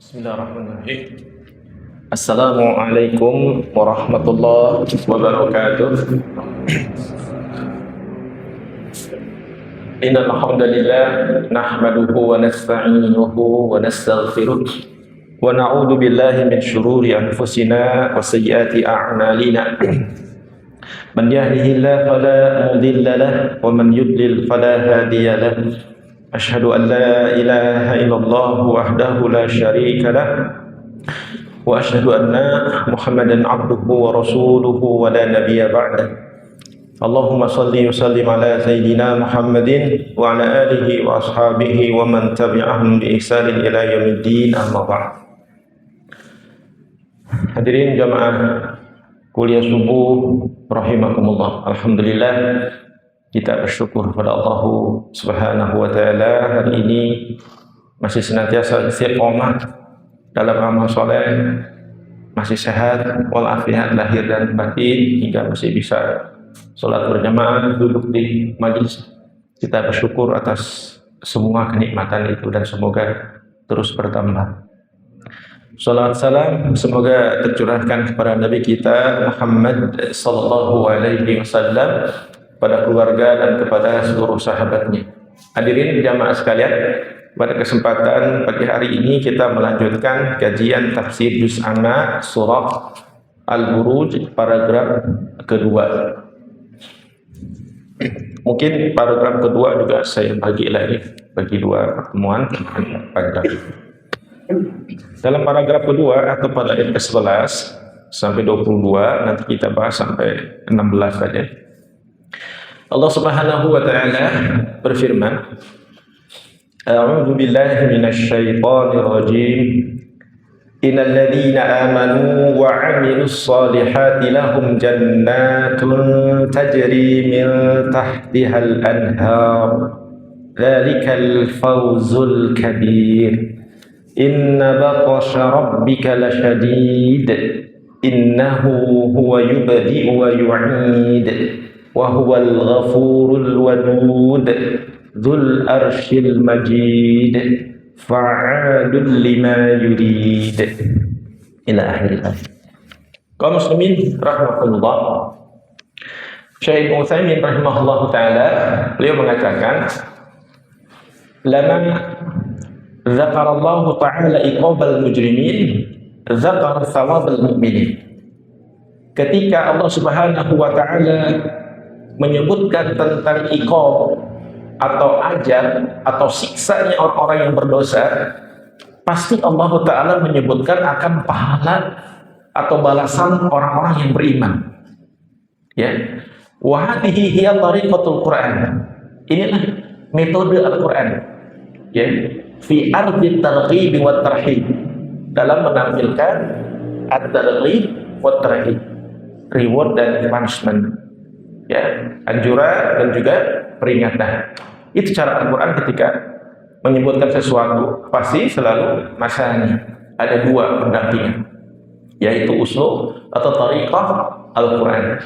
Bismillahirrahmanirrahim. Assalamualaikum warahmatullahi wabarakatuh. Innal hamdalillah nahmaduhu wa nasta'inuhu wa nastaghfiruh wa na'udzu billahi min shururi anfusina wa sayyiati a'malina. Man yahdihillahu fala mudilla lahu wa man yudlil fala hadiya lahu. Asyhadu an la ilaha illallah wahdahu la syarika lah wa asyhadu anna Muhammadan abduhu wa rasuluhu wa la nabiyya ba'dah. Allahumma salli wa sallim ala sayyidina Muhammadin wa ala alihi wa ashabihi wa man tabi'ahum bi ihsanin ila yaumiddin, amma ba'd. Hadirin jamaah kuliah subuh rahimakumullah. Alhamdulillah, kita bersyukur kepada Allah Subhanahu wa taala hari ini masih senantiasa istiqomah dalam amal soleh, masih sehat walafiat lahir dan batin, hingga masih bisa sholat berjamaah, duduk di majlis. Kita bersyukur atas semua kenikmatan itu dan semoga terus bertambah. Salawat salam semoga tercurahkan kepada Nabi kita Muhammad sallallahu alaihi wasallam, pada keluarga dan kepada seluruh sahabatnya. Hadirin jamaah sekalian, pada kesempatan pagi hari ini kita melanjutkan kajian tafsir juz amma surah Al-Buruj paragraf kedua. Mungkin paragraf kedua juga saya bagi lagi, bagi dua pertemuan panjang. Dalam paragraf kedua atau pada ayat 11 sampai 22, nanti kita bahas sampai 16 saja. Allah Subhanahu wa taala berfirman, A'udzu billahi minasy syaithanir rajim. Innal ladzina amanu wa 'amilus shalihati lahum jannatun tajri min tahtihal anhar. Dzalikal fawzul kabir. Inna batsha rabbika lasyadid. Innahu huwa yubdi'u wa yu'id. Wa huwal ghafurul wadud dzul arsyil majid fa'alul lima yurid ila akhir ayat. Kaum muslimin rahimakumullah, Syekh Utsaimin rahimahullahu taala beliau mengatakan, lama dzakara Allah taala iqabal mujrimin dzakara thawabal mu'minin. Ketika Allah Subhanahu wa taala menyebutkan tentang iqab atau azab atau siksanya orang-orang yang berdosa, pasti Allah Ta'ala menyebutkan akan pahala atau balasan orang-orang yang beriman. Ya, wa hadhihi hiya tariqatul Quran. Inilah metode Al-Quran. Ya, fi ardi targhib wa tarhib, dalam menampilkan at-targhib wa tarhib, reward dan punishment. Ya, anjuran dan juga peringatan. Itu cara Al-Quran ketika menyebutkan sesuatu, pasti selalu masanya ada dua pendampingan, yaitu usul atau tariqah Al-Quran.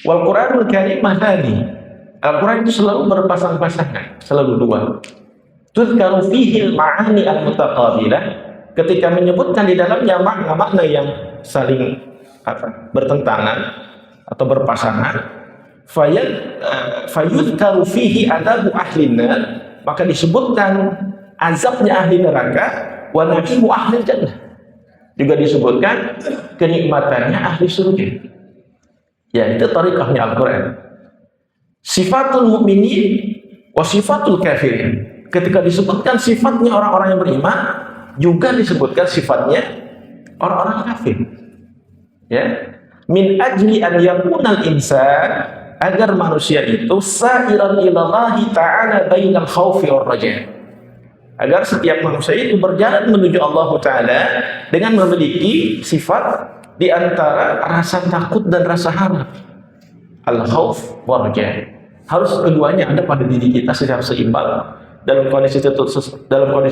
Wal Quranul Karim mahani, Al-Quran itu selalu berpasang-pasangan, selalu dua. Tuzkaru fihil ma'ani al-mutaqabilah, ketika menyebutkan di dalamnya makna-makna yang saling bertentangan atau berpasangan. Fayudkaru fihi adabu ahli nar, maka disebutkan azabnya ahli neraka, wa na'imu ahli jannah, juga disebutkan kenikmatannya ahli surga. Ya, itu tariqahnya Al-Quran. Sifatul mu'minin wa sifatul kafirin, ketika disebutkan sifatnya orang-orang yang beriman, juga disebutkan sifatnya orang-orang kafir. Ya, min ajli an yakunal insan, agar manusia itu sa'iran ilallahi ta'ala bainal khawfi war raja, agar setiap manusia itu berjalan menuju Allah Ta'ala dengan memiliki sifat di antara rasa takut dan rasa harap. Al-khawf war raja, harus keduanya ada pada diri kita secara seimbang. Dalam kondisi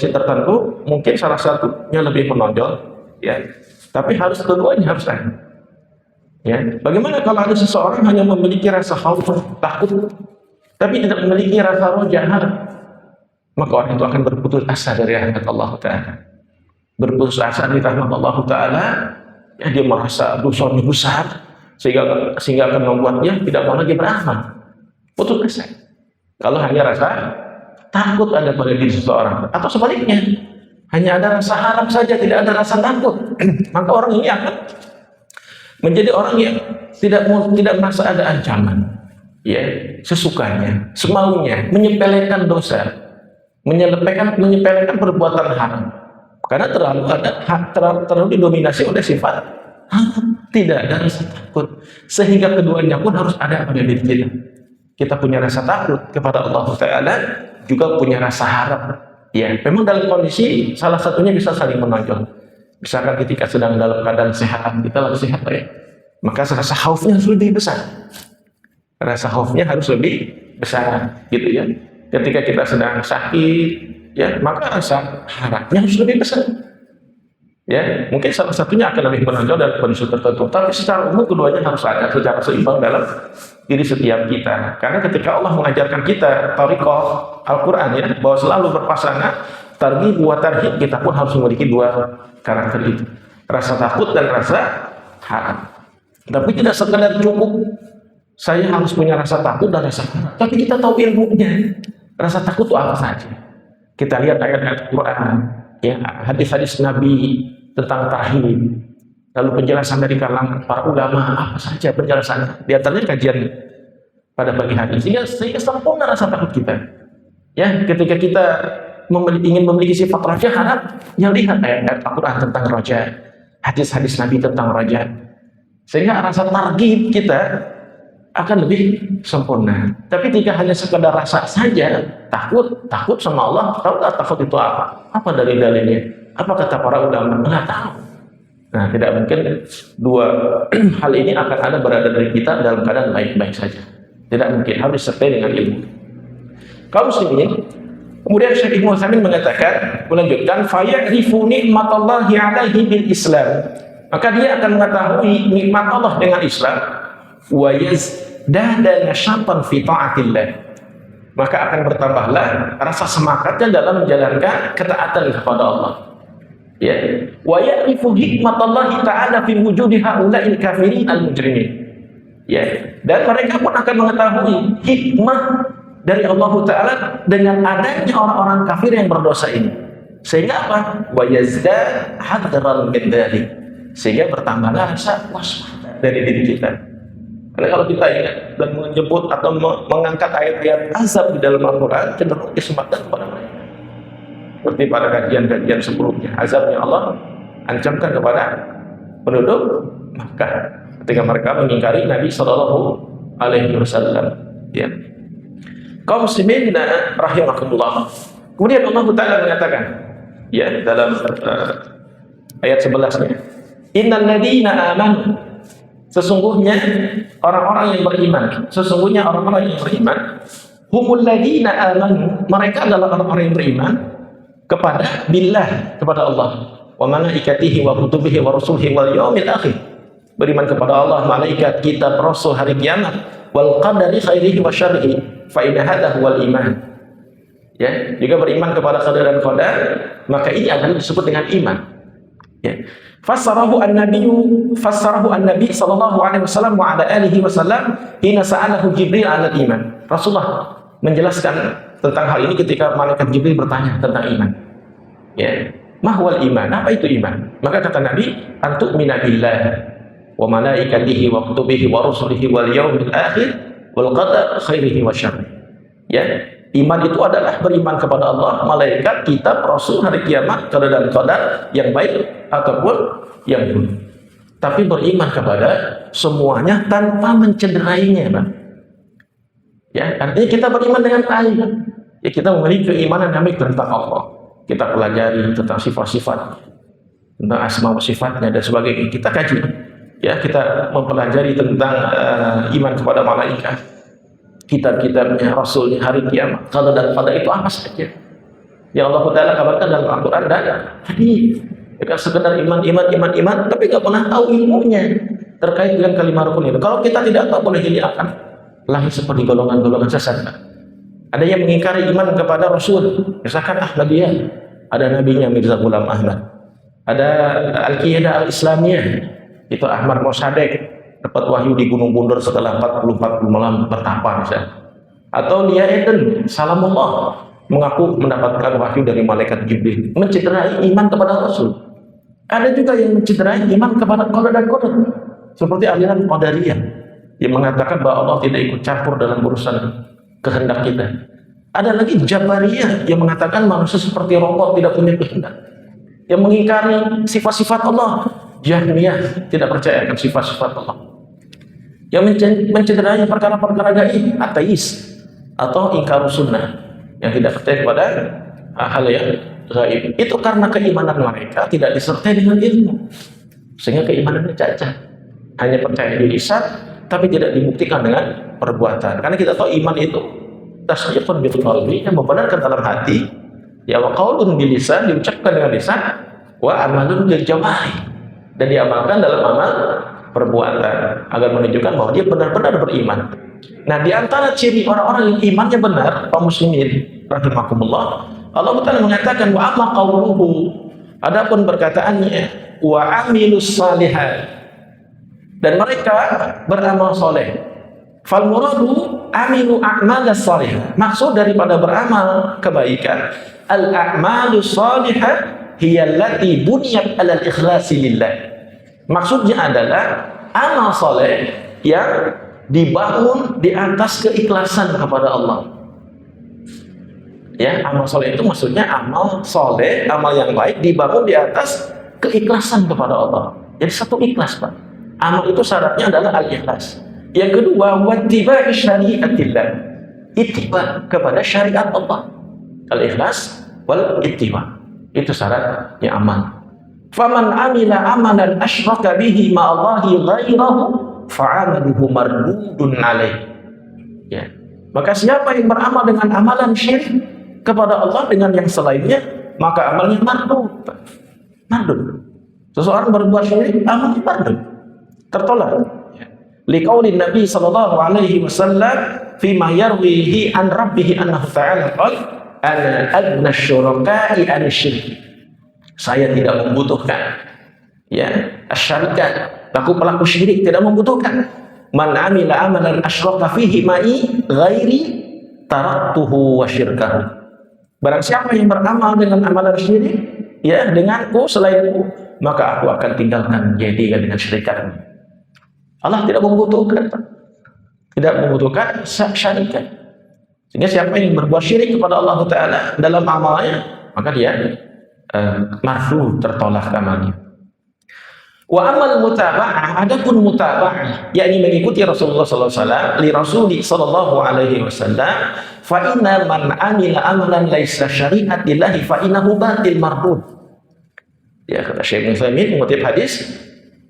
tertentu mungkin salah satunya lebih menonjol, ya, tapi harus keduanya harus ada. Ya, bagaimana kalau ada seseorang hanya memiliki rasa khauf, takut, tapi tidak memiliki rasa roja, harap? Maka orang itu akan berputus asa dari rahmat Allah Ta'ala. berputus asa di rahmat Allah Ta'ala, ya dia merasa dosanya besar, sehingga akan membuat dia tidak mau lagi beramal. Putus asa. Kalau hanya rasa takut ada pada diri seseorang, atau sebaliknya, hanya ada rasa harap saja, tidak ada rasa takut, maka orang ini akan menjadi orang yang tidak merasa ada ancaman, ya, sesukanya, semaunya, menyepelekan dosa, menyepelekan perbuatan haram, karena terlalu didominasi oleh sifat haram, tidak ada rasa takut, sehingga keduanya pun harus ada pada diri kita. Kita punya rasa takut kepada Allah Ta'ala, juga punya rasa harap. Ya, memang dalam kondisi salah satunya bisa saling menonjol. Misalkan ketika sedang dalam keadaan sehat, kita lagi sehat, ya, maka rasa khaufnya harus lebih besar. Rasa khaufnya harus lebih besar, gitu ya. Ketika kita sedang sakit, ya, maka rasa harapnya harus lebih besar. Ya, mungkin salah satunya akan lebih menonjol dalam kondisi tertentu, tapi secara umum keduanya harus ada secara seimbang dalam diri setiap kita. Karena ketika Allah mengajarkan kita thariqah Al-Quran, ya, bahwa selalu berpasangan targhib wa tarhib, kita pun harus memiliki dua karakter itu, rasa takut dan rasa harap. Tapi tidak sekedar cukup saya harus punya rasa takut dan rasa harap, tapi kita tahu ilmunya. Rasa takut itu apa saja? Kita lihat ayat-ayat Quran, ya, hadis-hadis Nabi tentang tahib, lalu penjelasan dari kalangan para ulama, apa saja penjelasannya, di antaranya kajian pada pagi hari, sehingga sempurna rasa takut kita. Ya, ketika kita ingin memiliki sifat raja harap, ya lihat ayat-ayat Al-Quran tentang raja, hadis-hadis Nabi tentang raja, sehingga rasa targhib kita akan lebih sempurna. Tapi jika hanya sekedar rasa saja, takut sama Allah, tahu tak takut itu apa? Apa dalil-dalilnya? Apa kata para ulama? Nggak tahu. Nah, tidak mungkin dua hal ini akan ada berada dari kita dalam keadaan baik-baik saja. Tidak mungkin, harus disertai dengan ilmu. Kaum muslimin, kemudian Syekh Ibnu Utsaimin mengatakan, melanjutkan, faya'rifu ni'matallahi 'alaihi bil Islam. Maka dia akan mengetahui nikmat Allah dengan Islam, wa yazdada nasyatan fi ta'atillah. Maka akan bertambahlah rasa semangatnya dalam menjalankan ketaatan kepada Allah. Ya, wa ya'rifu hikmatallahi ta'ala fi wujudi haula'il kafirin al-mujrimin. Ya, dan mereka pun akan mengetahui hikmah dari Allah Ta'ala dengan adanya orang-orang kafir yang berdosa ini. Sehingga apa? Wa yazdad hadran min dzalik. Sehingga bertambahlah rasa waspada dari diri kita. Karena kalau kita ingat dan menyebut atau mengangkat ayat-ayat azab di dalam Al-Quran, cenderung disempatkan kepada mereka. Seperti pada kajian-kajian sebelumnya, azabnya Allah ancamkan kepada penduduk Makkah ketika mereka mengingkari Nabi Shallallahu Alaihi Wasallam. Ya, kaum muslimin rahimakumullah. Kemudian Allah Taala mengatakan, ya, dalam ayat 11-nya, Innal ladzina amanu, sesungguhnya orang-orang yang beriman, sesungguhnya orang-orang yang beriman, humul ladzina amanu, mereka adalah orang-orang yang beriman kepada billah, kepada Allah, wa malaikatihi wa kutubihi wa rusulihi wal yaumil akhir, beriman kepada Allah, malaikat, kitab, rasul, hari kiamat, wal qadari khairihi wa syarrihi, fa inna hadha huwal iman. Ya, juga beriman kepada qadar dan qadar, maka ini akan disebut dengan iman. Ya. Fassarahu an-nabi sallallahu alaihi wasallam wa ala alihi wasallam hina sa'alahu Jibril 'ala iman. Rasulullah menjelaskan tentang hal ini ketika malaikat Jibril bertanya tentang iman. Ya, mahwal iman, apa itu iman? Maka kata Nabi, antu'mina billah wa malaikatihi wa kutubihi wa rusulihi wal yaumil akhir wal qadar khairihi wa syarrihi. Ya, iman itu adalah beriman kepada Allah, malaikat, kitab, rasul, hari kiamat, qadar dan qadar yang baik ataupun yang buruk. Tapi beriman kepada semuanya tanpa mencederainya, Bang. Ya, artinya kita beriman dengan baik. Ya, kita memiliki keimanan yang baik tentang Allah. Kita pelajari tentang sifat-sifat, tentang asma wa sifatnya dan sebagainya. Kita kaji. Ya, kita mempelajari tentang iman kepada malaikat, kitab-kitabnya, rasulnya, hari kiamat, qadar dan qadar itu apa saja yang Allah Ta'ala kabarkan dalam Al-Quran dan hadis. Bukan sekedar iman, tapi nggak pernah tahu ilmunya terkait dengan kalimat rukun itu. Kalau kita tidak tahu, boleh jadi akan lahir seperti golongan-golongan sesat. Ada yang mengingkari iman kepada Rasul, misalkan Ahmadiyah, ada nabinya Mirza Ghulam Ahmad. Ada Al-Qiyadah Al-Islamiyah, itu Ahmad Mossadegh dapat wahyu di Gunung Bunder setelah 40 malam bertapa misalnya. Atau Lia Eden Salamullah mengaku mendapatkan wahyu dari malaikat Jibril, mencederai iman kepada Rasul. Ada juga yang mencederai iman kepada qada dan qadar, seperti aliran Qadariyah yang mengatakan bahwa Allah tidak ikut campur dalam urusan kehendak kita. Ada lagi Jabariyah yang mengatakan manusia seperti robot, tidak punya kehendak, yang mengingkari sifat-sifat Allah. Jahmiyah tidak percaya akan sifat-sifat Allah, yang mencederai perkara-perkara gaib, ateis atau ingkar sunnah, yang tidak percaya kepada hal yang gaib. Itu karena keimanan mereka tidak disertai dengan ilmu, sehingga keimanannya cacat, hanya percaya di lisan tapi tidak dibuktikan dengan perbuatan. Karena kita tahu iman itu tasdiqun bil qalbi, yang membenarkan dalam hati, ya, wa qaulun bil lisan, diucapkan dengan lisan, wa amalun bil jawari, dan diamalkan dalam amal perbuatan, agar menunjukkan bahwa dia benar-benar beriman. Nah, di antara ciri orang-orang yang imannya benar, kaum muslimin rahimakumullah, Allah Ta'ala mengatakan wa amma qauluhu, adapun perkataannya, wa amilus salihat, dan mereka beramal soleh. Fal muradu amilu a'malas salihah, maksud daripada beramal kebaikan, al a'malus salihah hiya allati buniyat 'alal ikhlasi lillah. Maksudnya adalah amal soleh yang dibangun di atas keikhlasan kepada Allah. Ya, amal soleh itu maksudnya amal soleh, amal yang baik dibangun di atas keikhlasan kepada Allah. Jadi satu ikhlas, Pak. Amal itu syaratnya adalah al-ikhlas. Yang kedua, wattiba'i syariatillah, ittiba kepada syariat Allah. Al-ikhlas wal ittiba, itu syaratnya amal. Faman amila amalan asyraka bihi ma'allahi ghairahu fa'amaluhu mardudun alaih. Ya. Maka siapa yang beramal dengan amalan syirik kepada Allah dengan yang selainnya, maka amalnya mardud. Mardud. Seseorang berbuat syirik, amalnya mardud, tertolak. Liqaulin Nabi sallallahu alaihi wasallam fi ma yarwihi an rabbih annahu ta'ala qala ana adna syuraka'i an syirk. Saya tidak membutuhkan, ya, asyarikat, pelaku syirik tidak membutuhkan. Man amila amalan asyraka fihi ma'i ghairi taraktuhu wa syirkahu. Barang siapa yang beramal dengan amalan syirik, ya, denganku selainku, maka aku akan tinggalkan jadi dengan syirikatmu. Allah tidak membutuhkan, syarikat. Sehingga siapa yang berbuat syirik kepada Allah Ta'ala dalam amalnya, maka dia marfu, tertolak amalnya. Wa amal mutaba'ah, adapun mutaba'ah, yakni mengikuti Rasulullah sallallahu alaihi wasallam, li Rasuli sallallahu alaihi wasallam, fa inna man amila amalan laisa syari'atillahi fa innahu batil mardud. Ya, kata Syekh Utsaimin mengutip hadis,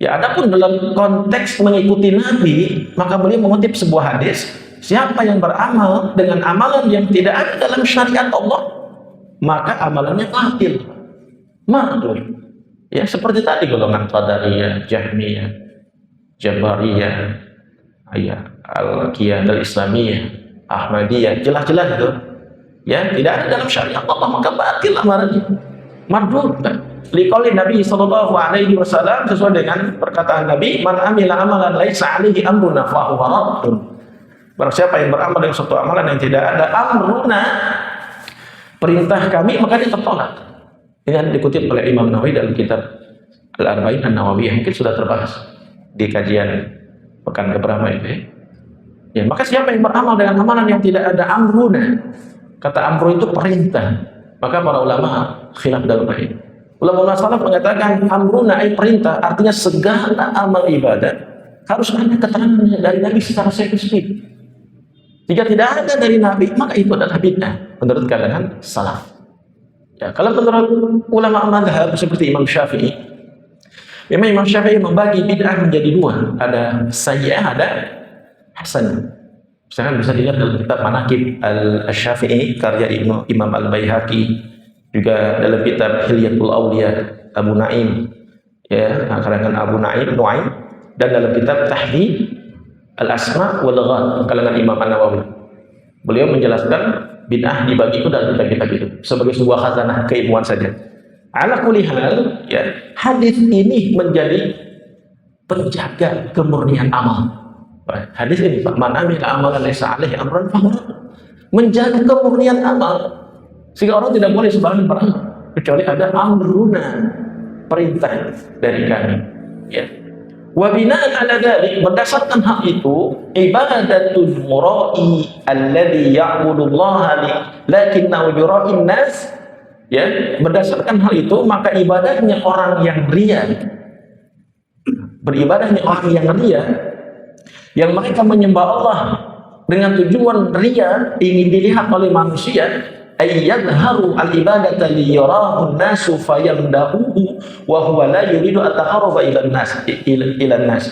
ya, adapun dalam konteks mengikuti Nabi, maka beliau mengutip sebuah hadis, siapa yang beramal dengan amalan yang tidak ada dalam syariat Allah, maka amalannya batil, mardud. Ya, seperti tadi golongan Qadariyah, Jahmiyah, Jabariyah, ya, Al-Qiyadah Al-Islamiyah, Ahmadiyah, jelas-jelas itu, ya, tidak ada dalam syariat Allah, maka batil amalannya, mardud. Liqaulin Nabi sallallahu alaihi wasallam, sesuai dengan perkataan Nabi, man amila amalan laisa alaihi amruna fa huwa raddun. Barang siapa yang beramal dengan suatu amalan yang tidak ada amruna, perintah kami, maka dia tertolak. Ini dikutip oleh Imam Nawawi dalam kitab Al-Arba'in An-Nawawiyah, mungkin sudah terbahas di kajian pekan keberapa itu. Ya, maka siapa yang beramal dengan amalan yang tidak ada amruna, kata amru itu perintah, maka para ulama khilaf dalam hal ini. Ulama salaf mengatakan amruna ay perintah, artinya segala amal ibadah harus ada keterangan dari Nabi secara spesifik. Jika tidak ada dari Nabi, maka itu adalah bid'ah menurut kalangan salaf. Ya, kalau menurut ulama mazhab seperti Imam Syafi'i, memang Imam Syafi'i membagi bid'ah menjadi dua, ada sayyi'ah, ada hasanah. Misalkan bisa dilihat dalam kitab Manaqib Al-Syafi'i karya Imam Al-Baihaqi, juga dalam kitab Hilyatul Awliya Abu Naim, ya, karangan Abu Nuaim, dan dalam kitab Tahdhib Al-Asma' wal Lughat kalangan Imam An-Nawawi. Beliau menjelaskan bid'ah dibagi itu dalam kitab-kitab itu sebagai sebuah khazanah keilmuan saja. Ala kulli hal, ya, hadis ini menjadi penjaga kemurnian amal. Hadis ini, Pak, man amila amalan laysa alaihi amrun fahuwa radd. Menjaga kemurnian amal, sehingga orang tidak boleh sembarangan beramal kecuali ada amruna, perintah dari kami. Ya. Wa bina'an ala dzalik, berdasarkan hal itu, ibadatul mura'i alladhi ya'budullaha lakinnahu yura'in nas. Ya, berdasarkan hal itu maka ibadahnya orang yang ria, beribadahnya orang yang ria, yang mereka menyembah Allah dengan tujuan ria, ingin dilihat oleh manusia, ayyadharu al-ibadata liyarahu an-nasu fayamdahuhu wa huwa la yuridu at-taqarruba ila an-nas ila an-nas.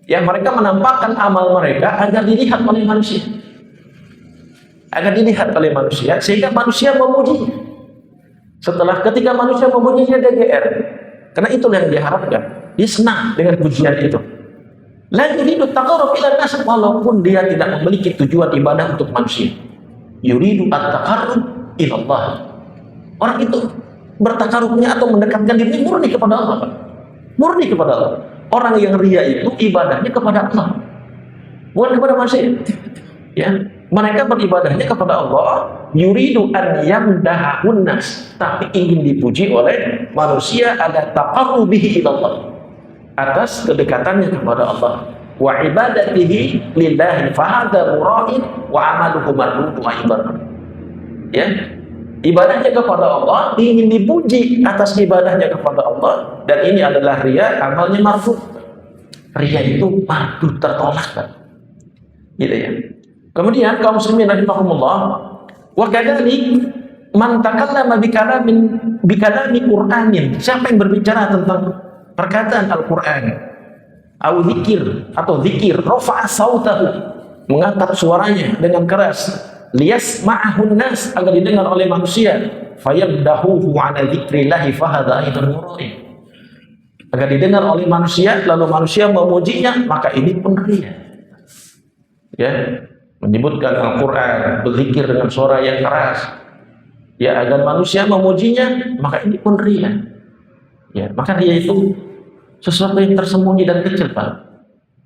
Yang mereka menampakkan amal mereka agar dilihat oleh manusia. Agar dilihat oleh manusia sehingga manusia memujinya. Setelah ketika manusia memujinya, dia GR. Karena itulah yang diharapkan. Dia senang dengan pujian itu. La yuridu at-taqarrub ila an-nas, walaupun dia tidak memiliki tujuan ibadah untuk manusia. Yuridu at-taqarrub ila Allah. Orang itu bertakarubnya atau mendekatkan diri murni kepada Allah. Murni kepada Allah. Orang yang ria itu ibadahnya kepada Allah, bukan kepada manusia. Ya, mereka beribadahnya kepada Allah, yuridu an yamdahun nas, tapi ingin dipuji oleh manusia, ada taqarrubihi ila Allah, atas kedekatannya kepada Allah, wa ibadatihi lillahi fahadha mura'in wa amaluhu mardudu wa ibadah. Ya, ibadahnya kepada Allah, ingin dipuji atas ibadahnya kepada Allah, dan ini adalah ria, amalnya mardud. Ria itu mardud, tertolak, kan? Gitu ya. Kemudian kaum muslimin rahimahumullah, wa kadzalik man takallama bi kalami Qur'anin, siapa yang berbicara tentang perkataan Al-Qur'an, au dzikir atau zikir, rafa'a sautahu, mengangkat suaranya dengan keras, liyasma'ahun nas, agar didengar oleh manusia, fayamdahuhu 'ala dzikrillahi fahadha aidan mura'in, agar didengar oleh manusia lalu manusia memujinya, maka ini pun ria. Ya, menyebutkan Al-Quran, berzikir dengan suara yang keras, ya, agar manusia memujinya, maka ini pun ria. Ya, maka dia itu sesuatu yang tersembunyi dan kecil, Pak.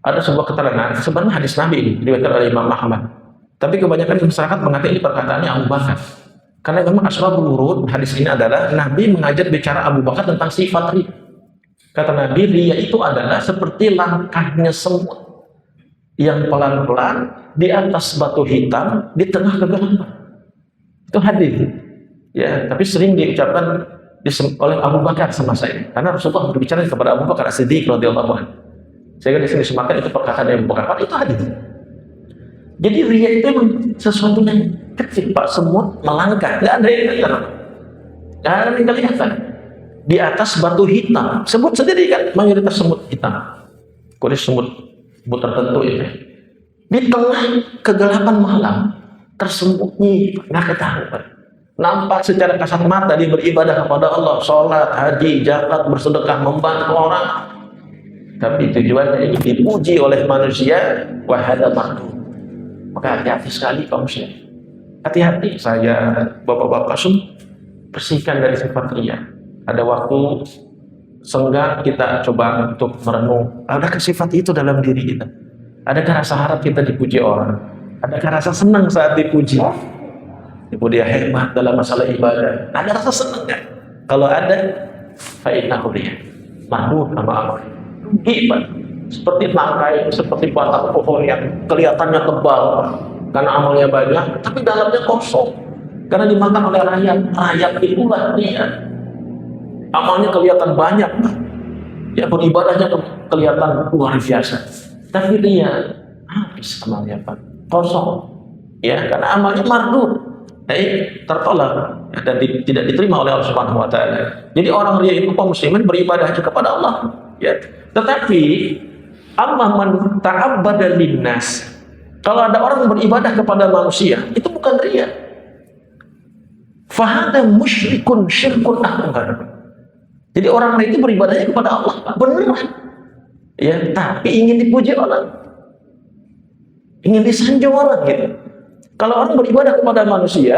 Ada sebuah keterangan, sebenarnya hadis Nabi ini diriwayatkan oleh Imam Ahmad, tapi kebanyakan masyarakat mengatakan ini perkataannya Abu Bakar, karena memang asbabul wurud hadis ini adalah Nabi mengajar bicara Abu Bakar tentang sifat ria. Kata Nabi, ria itu adalah seperti langkahnya semut yang pelan-pelan di atas batu hitam di tengah kegelapan. Itu hadis. Ya, tapi sering diucapkan oleh Abu Bakar semasa ini, karena Rasulullah berbicara kepada Abu Bakar As-Siddiq radhiyallahu anhu. Sehingga di sini disemakan itu perkataan Abu Bakar, itu hadis. Jadi ria itu memang sesuatu yang kecil, Pak. Semut melangkah, nggak ada yang kelihatan, nggak ada yang kelihatan di atas batu hitam. Sebut sendiri kan, mayoritas semut hitam. Kulit semut tertentu itu di tengah kegelapan malam, tersembunyi, nggak ketahuan. Nampak secara kasat mata dia beribadah kepada Allah, sholat, haji, zakat, bersedekah, membantu orang, tapi tujuannya ini dipuji oleh manusia, wahada mardu. Maka hati-hati sekali kaum muslimin. Hati-hati, saya bapak-bapak bersihkan dari sifat ria. Ada waktu senggang kita coba untuk merenung, adakah sifat itu dalam diri kita? Adakah rasa harap kita dipuji orang? Adakah rasa senang saat dipuji? Ibu dia hebat dalam masalah ibadah. Ada rasa senang kan? Kalau ada, fa'innahu ria, mahmud nama amal. Hebat, seperti tangkai, seperti batang pohon yang kelihatannya tebal karena amalnya banyak, tapi dalamnya kosong karena dimakan oleh rakyat. Rakyat itulah dia. Amalnya kelihatan banyak, ya, beribadahnya kelihatan luar biasa, tapi dia habis amalnya, Pak, kosong, ya, karena amalnya mardud, tertolak, ya, dan tidak diterima oleh Allah Subhanahu Wa Taala. Jadi orang ria itu kaum muslimin beribadah kepada Allah, ya, tetapi amma man ta'abbada linnas, kalau ada orang beribadah kepada manusia, itu bukan ria. Fahada musyrikun syirkun akbar. Jadi orang itu beribadahnya kepada Allah, beneran, ya, tapi ingin dipuji orang, ingin disanjung orang, gitu. Kalau orang beribadah kepada manusia,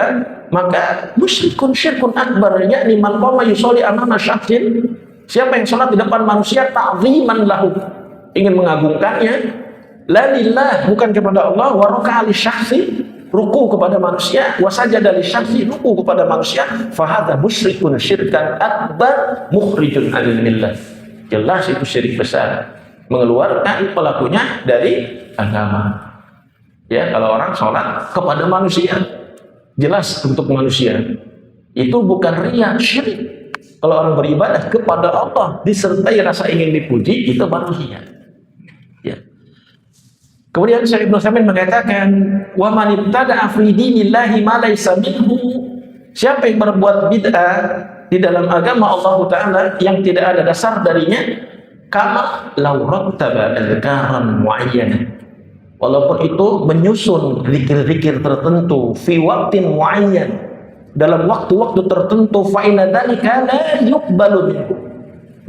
maka musyrikun syirkun akbar, yakni man qama yusolli amama syakhsin, siapa yang sholat di depan manusia ta'ziman lahu, ingin mengagungkannya, la lillah, bukan kepada Allah, wa raka'a li syakhsi, ruku kepada manusia, wa sajada li syakhsi, ruku kepada manusia, fa hadza musyrikun syirkan akbar mukhrijun 'anil millah. Jelas itu syirik besar, mengeluarkan pelakunya dari agama. Ya, kalau orang sholat kepada manusia, jelas untuk manusia, itu bukan riya, syirik. Kalau orang beribadah kepada Allah disertai rasa ingin dipuji, itu baru riya. Ya. Kemudian Syekh Ibnu Utsaimin mengatakan, wa man ibtada'a fi dinillahi ma laysa minhu, siapa yang berbuat bid'ah di dalam agama Allah Ta'ala yang tidak ada dasar darinya, kama law rattaba adhkaran mu'ayyanah, walaupun itu menyusun zikir-zikir tertentu fi waqtin mu'ayyan, dalam waktu-waktu tertentu, fa inna dzalika la yuqbalu minhu,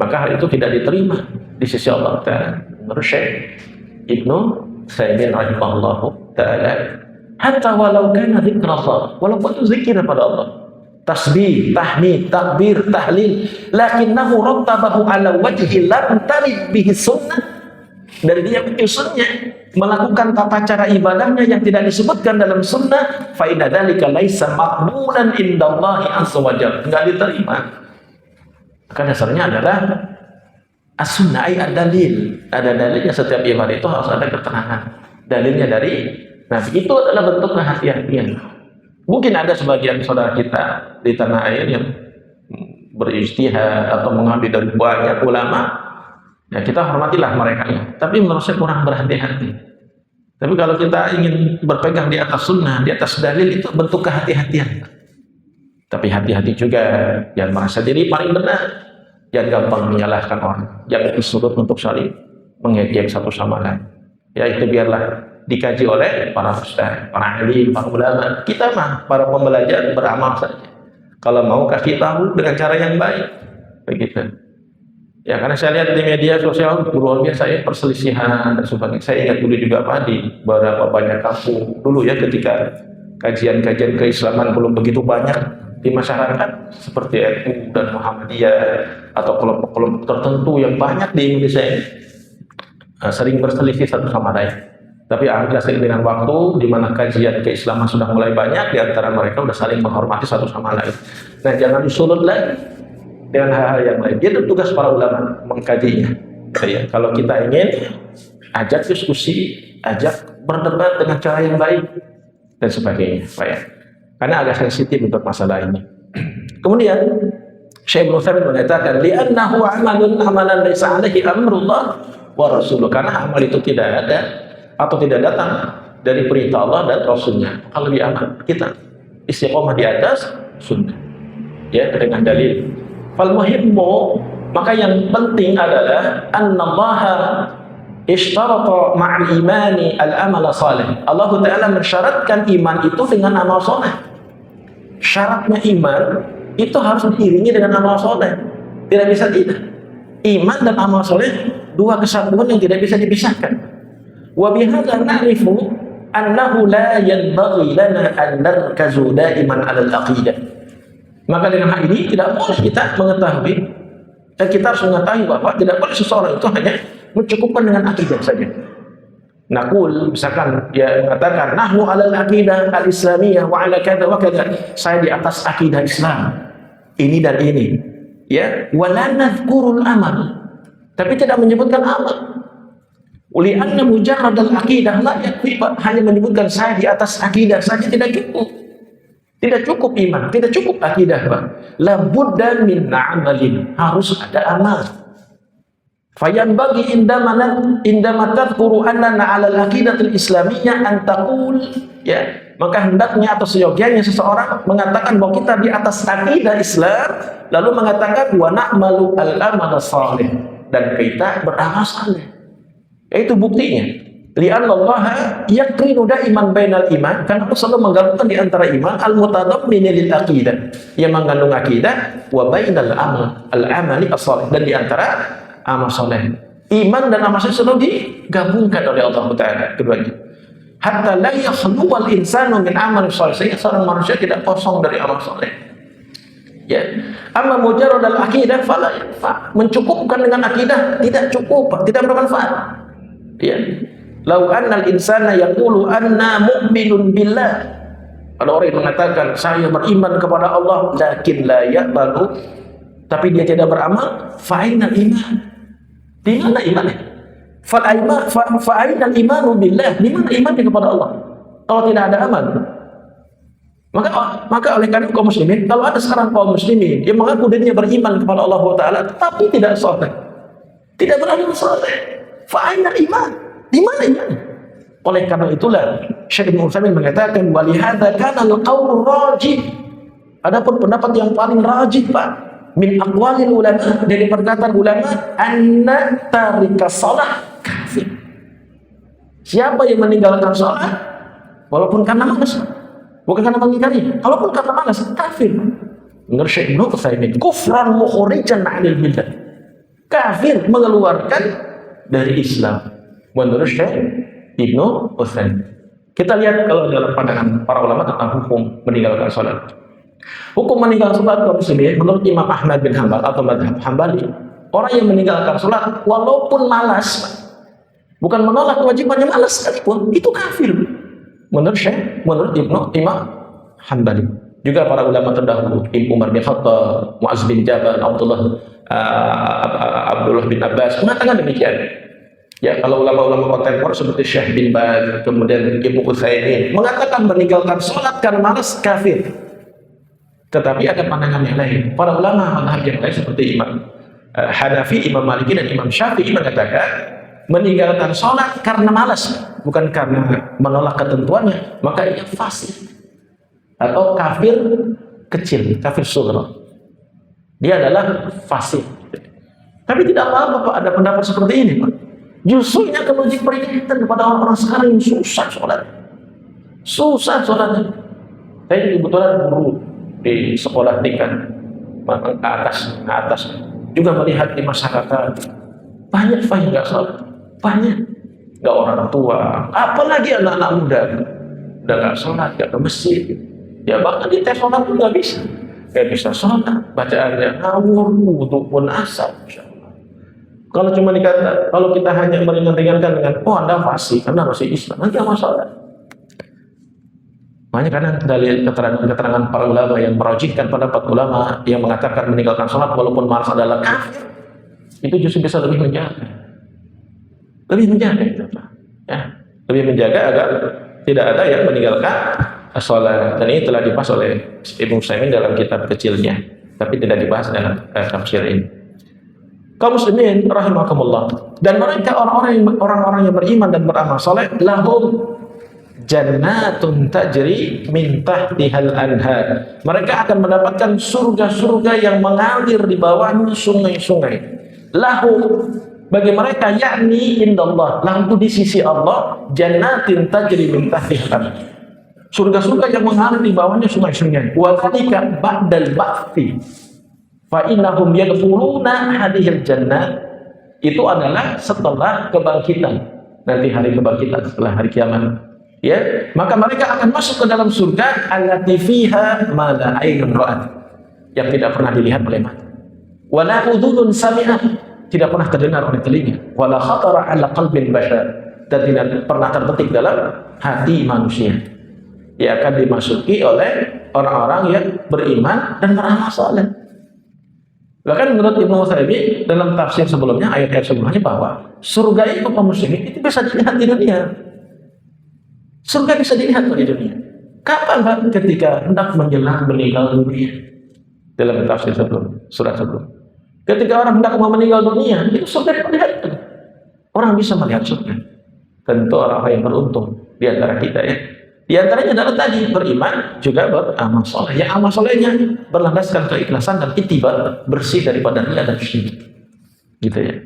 maka hal itu tidak diterima di sisi Allah Ta'ala. Menurut Syekh Ibnu Utsaimin rahimahullahu ta'ala, hatta walau kana dzikrullah, walaupun itu zikir kepada Allah, tasbih, tahmid, takbir, tahlil, lakinnahu rattabahu ala wajhi lam tarid bihi sunnah, dari dia menyusunnya, melakukan tata cara ibadahnya yang tidak disebutkan dalam sunnah, fa inna dzalika laisa maqbulan indallahi azza wajalla, enggak diterima. Maka dasarnya adalah as-sunnah ay ad-dalil, ada dalilnya. Setiap ibadah itu harus ada keterangan dalilnya dari Nabi. Itu adalah bentuk kehati-hatian. Mungkin ada sebagian saudara kita di tanah air yang berijtihad atau mengambil dari banyak ulama, ya kita hormatilah mereka ya. Tapi menurut saya kurang berhati-hati. Tapi kalau kita ingin berpegang di atas sunnah, di atas dalil, itu bentuk kehati-hatian. Tapi hati-hati juga, jangan merasa diri paling benar. Jangan gampang menyalahkan orang, jangan bersurut untuk saling mengejek satu sama lain. Ya, itu biarlah dikaji oleh para ustaz, para alim, para ulama. Kita mah para pembelajar beramal saja. Kalau mau kasih tahu dengan cara yang baik, begitu. Ya, karena saya lihat di media sosial luar biasa ya, perselisihan dan sebagainya. Saya ingat dulu juga Pak, di beberapa banyak kampung dulu ya, ketika kajian-kajian keislaman belum begitu banyak di masyarakat, seperti NU dan Muhammadiyah atau kelompok-kelompok tertentu yang banyak di Indonesia ini, sering berselisih satu sama lain. Tapi alhamdulillah seiring dengan waktu, di mana kajian keislaman sudah mulai banyak, di antara mereka sudah saling menghormati satu sama lain. Nah, jangan disulut lagi dengan hal-hal yang lain. Dia itu tugas para ulama mengkajinya. Ya, kalau kita ingin ajak diskusi, ajak berdebat dengan cara yang baik dan sebagainya, Pak ya. Karena agak sensitif untuk masalah ini. Kemudian Syekh Ibnu Utsaimin mengatakan, li'annahu amalan laisa 'alaihi amrullah wa rasuluh, karena amal itu tidak ada atau tidak datang dari perintah Allah dan Rasulnya. Kalau lebih aman kita istiqomah di atas sunnah, ya, dengan dalil. Fal muhimmu, maka yang penting adalah annallaha ishtarata ma'al imani al-amal salih. Allah Ta'ala mensyaratkan iman itu dengan amal soleh. Syaratnya iman itu harus diiringi dengan amal soleh. Tidak bisa tidak. Iman dan amal soleh dua kesatuan yang tidak bisa dipisahkan. Wa bihadza na'rifu annahu la yanbaghi lana an narkazu da'iman 'ala al-aqidah. Maka dengan hal ini tidak boleh kita mengetahui, dan kita harus mengetahui bahwa tidak boleh seseorang itu hanya mencukupkan dengan akidah saja. Nakul, misalkan dia mengatakan nahnu 'alal aqidah al-islamiyah wa 'ala kadza wa kadza, saya di atas akidah Islam ini dan ini, ya, wala nadhkurul amal, tapi tidak menyebutkan amal. Uli anna mujarrad al-aqidah la yakfi, hanya menyebutkan saya di atas akidah saja tidak cukup. Tidak cukup iman, tidak cukup akidah, Pak. La budda min 'amalin, harus ada amal. Fayan bagi indama tadhkuru annana 'ala al-aqidatil islamiyyah an taqul, ya, maka hendaknya atau seyogianya seseorang mengatakan bahwa kita di atas akidah Islam, lalu mengatakan wa na'malu al-amal salih, dan kita beramal saleh. Itu buktinya. Li'anna Allah yaqrinu da'iman bainal iman, karena Allah selalu menggabungkan di antara iman al-mutadammin lil aqidah, yang mengandung akidah, wa bainal amal al-amali as-salih, dan di antara amal soleh. Iman dan amal soleh selalu digabungkan oleh Allah Ta'ala keduanya. hatta la yakhluwal insanu min amal salih, sehingga seorang manusia tidak kosong dari amal saleh. Ya, amma mujarradul aqidah fala yanfa, mencukupkan dengan akidah tidak cukup, tidak bermanfaat. Ya, lau annal insana yaqulu anna mu'minun billah, ada orang yang mengatakan saya beriman kepada Allah, lakin la ya'malu, tapi dia tidak beramal, fa'inal iman. Di mana imannya? Fa'inal imanu billah, di mana imannya kepada Allah? Kalau tidak ada amal. Maka oleh karena kaum muslimin, kalau ada sekarang kaum muslimin yang mengaku dirinya beriman kepada Allah Taala tapi tidak saleh, tidak beramal saleh, fa'inal iman, di mana imannya? Oleh karena itulah Syekh Ibnu Utsaimin mengatakan walihadza kana al-qaul rajih. Adapun pendapat yang paling rajih Pak min aqwalil ulama, dari perkataan ulama, anna tarika shalah kafir. Siapa yang meninggalkan salat walaupun karena malas, bukan karena mengingkari, walaupun karena malas, kafir. Menurut Syekh Ibnu Utsaimin, kufran mukhrijan 'anil millah. Kafir, mengeluarkan dari Islam. Menurut Syekh Ibnu Utsaimin. Kita lihat kalau dalam pandangan para ulama tentang hukum meninggalkan salat. Hukum meninggalkan salat kaum muslimin menurut Imam Ahmad bin Hanbal atau mazhab Hambali, orang yang meninggalkan salat walaupun malas, bukan menolak kewajibannya, malas sekalipun, itu kafir. Menurut Imam Hambali. Juga para ulama terdahulu, Umar bin Khattab, Mu'az bin Jabal, Abdullah bin Abbas mengatakan demikian. Ya, kalau ulama-ulama kontemporer seperti Syekh bin Baz, kemudian Ibnu Utsaimin mengatakan meninggalkan sholat karena malas, kafir. Tetapi ada pandangan yang lain. Para ulama mazhab yang lain seperti Imam Hanafi, Imam Maliki, dan Imam Syafi'i mengatakan meninggalkan sholat karena malas, bukan karena menolak ketentuannya, maka ia fasik atau kafir kecil, kafir sughra. Dia adalah fasik. Tapi tidak apa-apa Pak, ada pendapat seperti ini Pak. Justru ini akan menjadi peringatan kepada orang-orang sekarang yang susah sholat. Susah sholatnya. Saya kebetulan guru di sekolah tingkat ke atas juga melihat di masyarakat banyak yang nggak sholat, banyak nggak, orang tua, apalagi anak-anak muda udah nggak sholat, nggak ke masjid. Ya bahkan di tes sholat pun nggak bisa sholat, bacaannya ngawur, wudu pun asal. Kalau cuma dikata, kalau kita hanya meringan-ringankan dengan, oh Anda fasik, Anda masih Islam, nanti apa sholat? Makanya karena dari keterangan para ulama yang merajihkan pendapat ulama yang mengatakan meninggalkan sholat walaupun malas adalah kafir, itu justru bisa lebih menjaga itu, ya, lebih menjaga agar tidak ada yang meninggalkan sholat. Dan ini telah dibahas oleh Ibnu Utsaimin dalam kitab kecilnya, tapi tidak dibahas dalam tafsir ini. Kaum muslimin rahimakumullah, dan mereka orang-orang yang beriman dan beramal saleh, lahum jannatun tajri min tahtihal anhar. Mereka akan mendapatkan surga-surga yang mengalir di bawahnya sungai-sungai. Lahum, bagi mereka, yakni indallah, lahum itu di sisi Allah, jannatin tajri min tahtihal anhar. Surga-surga yang mengalir di bawahnya sungai-sungai. Wa dzalika ba'dal ba'thi. Fa innahum yadkhuluna hadhil jannah, itu adalah setelah kebangkitan, nanti hari kebangkitan setelah hari kiamat, ya, maka mereka akan masuk ke dalam surga allati fiha ma la ainun ra'at, yang tidak pernah dilihat oleh mata, wala udhunun sami'at, tidak pernah terdengar oleh telinga, wala khatara ala qalbin bashar, dan tidak pernah terbetik dalam hati manusia. Dia akan dimasuki oleh orang-orang yang beriman dan beramal saleh. Bahkan menurut Ibnu Utsaimin dalam tafsir sebelumnya, ayat-ayat sebelumnya, bahwa surga itu kaum muslimin itu bisa dilihat di dunia. Surga bisa dilihat di dunia. Kapan Pak? Ketika hendak menjelang meninggal dunia. Dalam tafsir sebelum, surat sebelum. Ketika orang hendak mau meninggal dunia, itu surga diperlihatkan. Orang bisa melihat surga. Tentu orang-orang yang beruntung di antara kita, ya. Di antaranya adalah tadi beriman juga beramal soleh. Yang amal solehnya berlandaskan keikhlasan dan ittiba, bersih daripada riya dan syirik, gitu ya.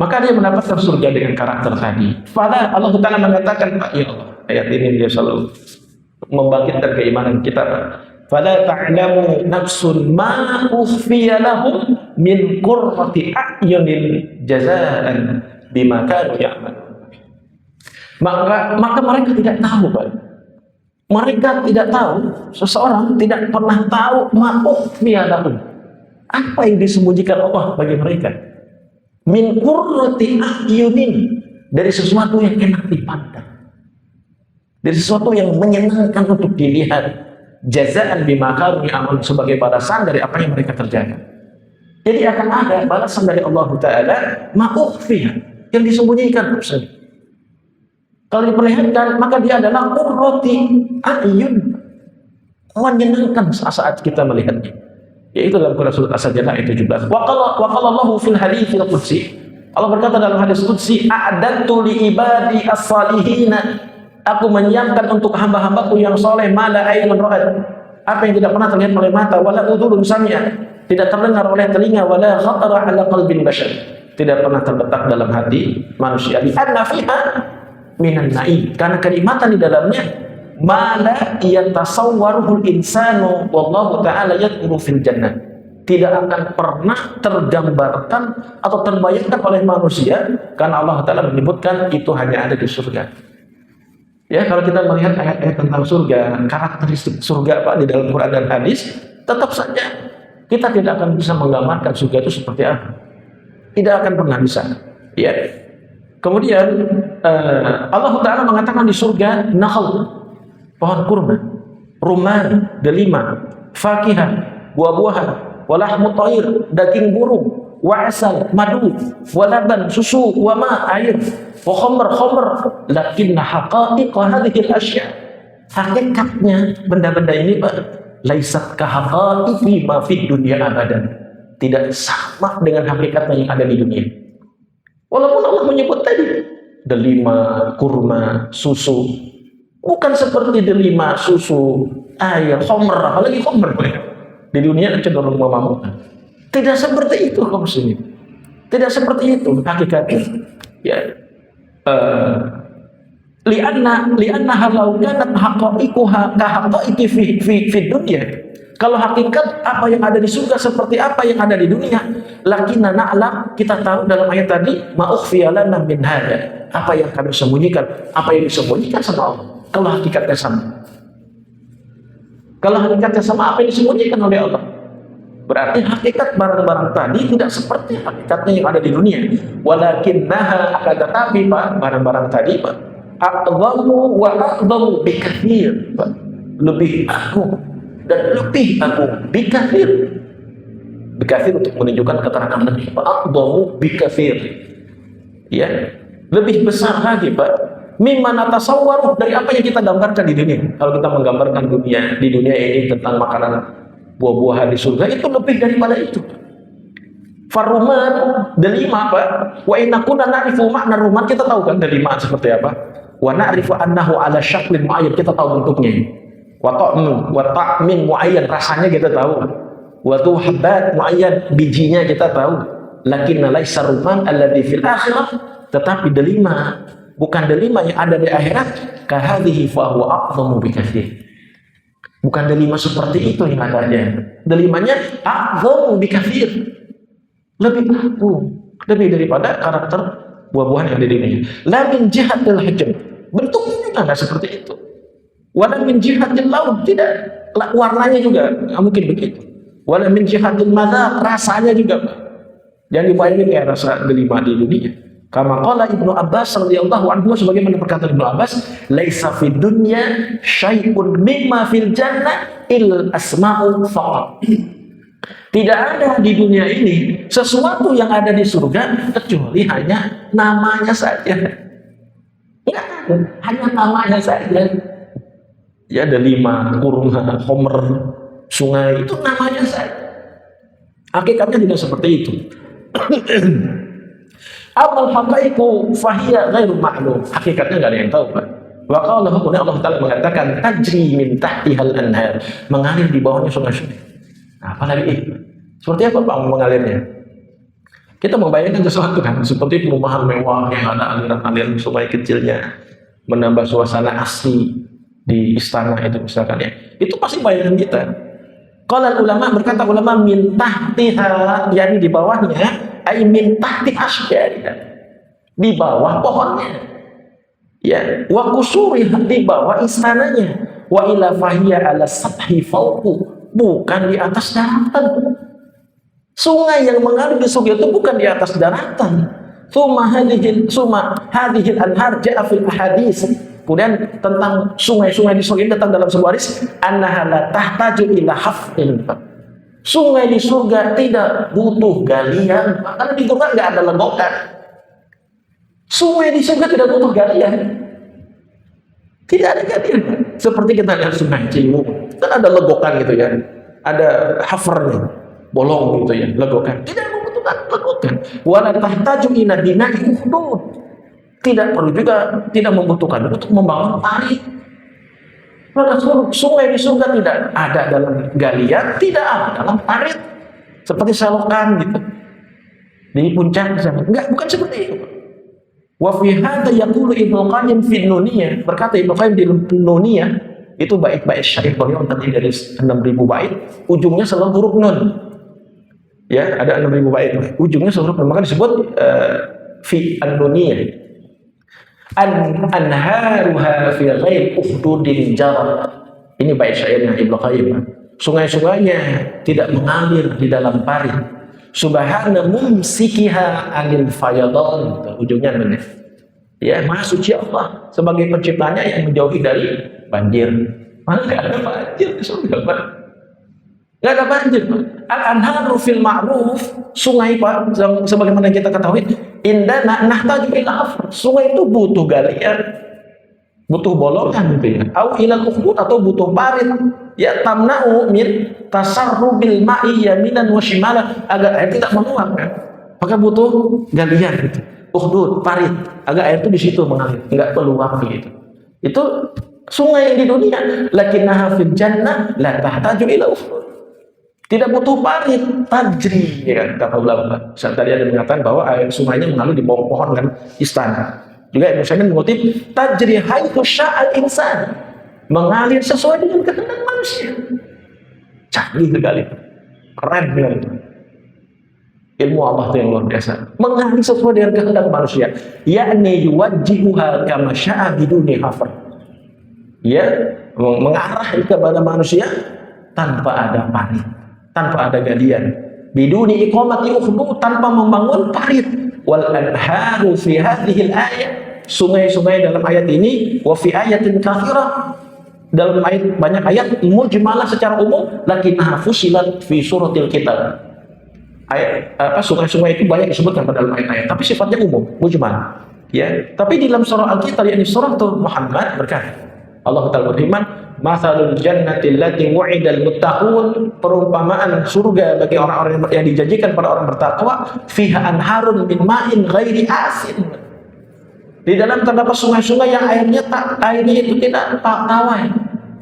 Maka dia mendapatkan surga dengan karakter tadi. Pada Allah Taala mengatakan, ya Allah, ayat ini dia selalu membangkitkan keimanan kita. Fala ta'lamu nafsun ma ukhfiya lahum min qurrati a'yunin jazaa'an bima kanu ya'malun. Maka mereka tidak tahu, Pak. Mereka tidak tahu, seseorang tidak pernah tahu ma'ukhfiya apa yang disembunyikan Allah bagi mereka. Min qurrati a'yunin, dari sesuatu yang enak dipandang, dari sesuatu yang menyenangkan untuk dilihat, jazaan bima kanu ya'malun, sebagai balasan dari apa yang mereka kerjakan. Jadi akan ada balasan dari Allah Ta'ala ma'ukhfiya, yang disembunyikan. Kalau diperlihatkan, maka dia adalah qurrati a'yun, menyenangkan saat kita melihatnya. Yaitu dalam Quran surat As-Sajdah ayat 17. Wa qala Allahu fil haditsil qudsi, Allah berkata dalam hadis qudsi, a'adattu li ibadi as-salihin, aku menyiapkan untuk hamba-hambaku yang soleh mala ainun ra'at, apa yang tidak pernah terlihat oleh mata, wala udhurun sami'at, tidak terdengar oleh telinga, wala khatara ala qalbin bashar, tidak pernah terbetak dalam hati manusia. Li anna fiha minan na'im, karena kenikmatan di dalamnya mala yatasawwaruhul insanu wallahu ta'ala yadhkuru fil jannah, tidak akan pernah tergambarkan atau terbayangkan oleh manusia, karena Allah Ta'ala menyebutkan itu hanya ada di surga. Ya, kalau kita melihat ayat-ayat tentang surga, karakteristik surga Pak di dalam Quran dan hadis, tetap saja kita tidak akan bisa menggambarkan surga itu seperti apa. Tidak akan pernah bisa. Ya. Kemudian Allah Ta'ala mengatakan di surga nakhl, pohon kurma, rumman, delima, fakihah, buah-buahan, walahmu thair, daging burung, wa asal, madu, walaban, susu, wa ma, air, wa khamr, lakinna haqa'iq hadhihi al-asya', hakikatnya benda-benda ini Pak, laisat ka haqa'iqi ma fid dunya abadan, tidak sama dengan hakikatnya yang ada di dunia. Walaupun Allah menyebut tadi delima, kurma, susu, bukan seperti delima, susu, air, khamr, apalagi khamr di dunia cenderung memabukkan. Tidak seperti itu kaum muslimin. Tidak seperti itu hakikatnya. Ya. Lianna halau kanat haqa'iquha ka haqa'iqi fi dunya. Kalau hakikat apa yang ada di surga seperti apa yang ada di dunia, lakinna na'lam, kita tahu dalam ayat tadi, ma'ukhfiya lana min hada, apa yang kami sembunyikan, apa yang disembunyikan sama Allah. Kalau hakikatnya sama. Kalau hakikatnya sama apa yang disembunyikan oleh Allah, berarti hakikat barang-barang tadi tidak seperti hakikatnya yang ada di dunia. Walakinnaha, akan tetapi Pak, barang-barang tadi Pak, a'dhamu wa a'dhamu bikathir, Pak, lebih agung dan lebih agung, bikathir. Bikathir untuk menunjukkan keterangan lebih, Pak, a'dhamu bikathir. Ya, lebih besar lagi Pak, mimma natasawwaru, dari apa yang kita gambarkan di dunia. Kalau kita menggambarkan dunia di dunia ini tentang makanan buah-buahan di surga, itu lebih daripada itu. Faruman, delima Pak, wa inakuna na'rifu makna ruman, kita tahu kan delima seperti apa. Wa na'rifu annahu ala syaklin mu'ayyan, kita tahu bentuknya. Wa ta'min mu'ayyan, rasanya kita tahu. Wa tuhbat mu'ayyan, bijinya kita tahu. Lakinna laisa ruman alladhi fil akhirah, tetapi delima, bukan delima yang ada di akhirat, kahadhihi fa huwa a'dhamu bikatsir. Bukan delima seperti itu yang adanya. Delimanya a'dhamu bikatsir, lebih agung, lebih daripada karakter buah-buahan yang ada di dunia. La min jihatil hajm, bentuknya juga enggak seperti itu. Wala min jihatil laun, tidak, warnanya juga enggak mungkin begitu. Wala min jihatil madza, rasanya juga jangan dibayangin kayak rasa delima di dunia. Kama qala Ibnu Abbas radhiyallahu anhu, sebagaimana perkataan Ibnu Abbas, laisa fid dunya syai'un mimma fil jannah il asma'u faqat. Tidak ada di dunia ini sesuatu yang ada di surga kecuali hanya namanya saja. Enggak ada, hanya namanya saja. Ya, delima, kurma, khamr, sungai, itu namanya saja. Hakikatnya tidak seperti itu. Amal haqaiqu fahiya ghairu ma'lum, hakikatnya enggak ada yang tahu Pak. Wa qala Allah Ta'ala mengatakan tajri min tahtihal anhar, mengalir di bawahnya sungai-sungai. Nah, apalagi itu? Seperti apa Pak mengalirnya? Kita membayangkan sesuatu kan, seperti perumahan mewah yang ada aliran-aliran sungai kecilnya, menambah suasana asli di istana itu misalkan ya. Itu pasti bayangan kita. Qala ulama, berkata ulama, min tahtiha, yakni di bawahnya, ay min tahti asydariha, di bawah pohonnya. Ya, wa kusuri, di bawah istananya, wa ila fahiya ala sathi fauqu, bukan di atas daratan. Sungai yang mengalir di surga itu bukan di atas daratan. Summa hadhil anhar ja'a fil ahadits. Kemudian tentang sungai-sungai di surga ini datang dalam sebuah hadis, annaha la tahtaju ila hafin. Sungai di surga tidak butuh galian, karena di surga nggak ada legokan. Sungai di surga tidak butuh galian. Tidak ada galian. Seperti kita lihat sungai Ciliwung, kan ada legokan gitu ya. Ada hafernya, bolong gitu ya, legokan. Tidak membutuhkan legokan. Wala tahtaju ila bina'i ukhdud. Tidak perlu juga, tidak membutuhkan untuk membangun parit. Maka sungai di surga tidak ada dalam galian, tidak ada dalam parit. Seperti selokan gitu. Di puncak sana. Enggak, bukan seperti itu. Wa fi hadza yaqulu Ibnu Qayyim fi Nuniyah, berkata Ibnu Qayyim di Nuniyah, itu bait-bait syair beliau tadi dari 6.000 bait, ujungnya selalu huruf nun. Ya, ada 6.000 bait, ujungnya selalu huruf nun, maka disebut fi An-Nuniyah. Anharuha fi ghairi ukhdudin jarat. Ini bait syairnya Ibnu Qayyim. Sungai-sungainya tidak mengalir di dalam parit. Subhana mumsikiha anil fayadan, ujungnya benar. Ya, Maha Suci Allah sebagai penciptanya yang menjauhi dari banjir. Mana nggak ada banjir di surga, Pak? Nggak ada banjir, Pak. Al-anharu fil ma'ruf, sungai, Pak, sebagaimana kita ketahui, indana nahtaju ila hafr. Sungai itu butuh galian, butuh bolongan gitu ya. Au ilal ukhdud, atau butuh parit. Ya, tamna'u min tasarrubil ma'i yaminan wa shimalan, agar air tidak meluap kan. Maka butuh galian gitu. Ukhdud, parit, agar air itu di situ mengalir, enggak keluar begitu. Itu sungai yang di dunia, lakinnaha fil jannah la tahtaju ila ukhdud. Tidak butuh parit, tajri, ya kan, kata ulama. Tadi ada mengatakan bahwa air sungainya mengalir di bawah pohon kan, istana. Juga Ibnu Utsaimin mengutip tajri haitsu sya'al insan, mengalir sesuai dengan kehendak manusia. Canggih sekali, keren sekali. Ilmu Allah itu yang luar biasa, mengalir sesuai dengan kehendak manusia, yakni yuwajjihuha kama sya'a biduni hafar. Ya, mengarah kepada manusia tanpa ada parit, tanpa ada galian. Biduni iqamati ukhdud, tanpa membangun parit. Wal anharu fi hadhihi al-ayat, sungai-sungai dalam ayat ini, wa fi ayatin katsirah, dalam ayat banyak ayat mujmalah secara umum, lakinnaha fusilat fi suratil kitab. Ayat sungai-sungai itu banyak disebutkan pada dalam ayat-ayat, tapi sifatnya umum, mujmal. Ya, tapi di dalam surah Al-Kitab, yakni surah Muhammad, berkata Allah Ta'ala berfirman, "Matsalul jannati allati wu'idal muttaqun," perumpamaan surga bagi orang-orang yang dijanjikan pada orang bertakwa, "fiha anharun min ma'in ghairi asin." Di dalam terdapat sungai-sungai yang airnya itu tidak tawar,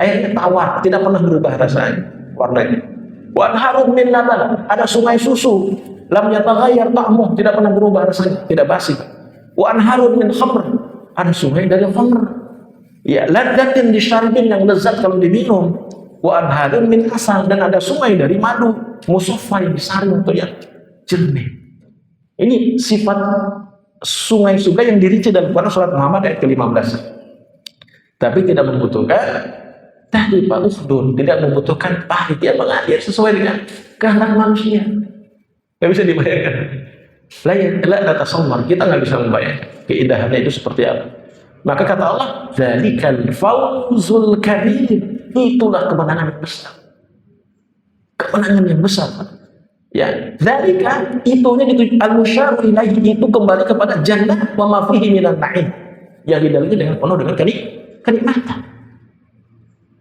airnya tawar, tidak pernah berubah rasanya, warnanya. Wa anharun min laban, ada sungai susu, lam yataghayyar ta'muh, tidak pernah berubah rasanya, tidak basi. Wa anharun min khamr, ada sungai dari khamr, ya, ladzatin disyarbin, yang lezat kalau diminum. Wa anharun min asal, dan ada sungai dari madu, musaffa, yang disaring untuk yang jernih. Ini sifat sungai-sungai yang dirinci dalam Quran surat Muhammad ayat ke-15. Tapi tidak membutuhkan tadi Pak Usdun, tidak membutuhkan parit yang mengalir sesuai dengan kehendak manusia. Nggak bisa dibayangkan. La tasawwur, kita nggak bisa membayangkan keindahannya itu seperti apa. Maka kata Allah, "Dzalikal fawzul kabir," itulah kemenangan yang besar. Kemenangan yang besar. Ya, dzalika itunya dituju al-musyar ilaihi, itu kembali kepada jannah wa ma fihi minan na'im, yang di dalamnya dengan penuh dengan kenikmatan.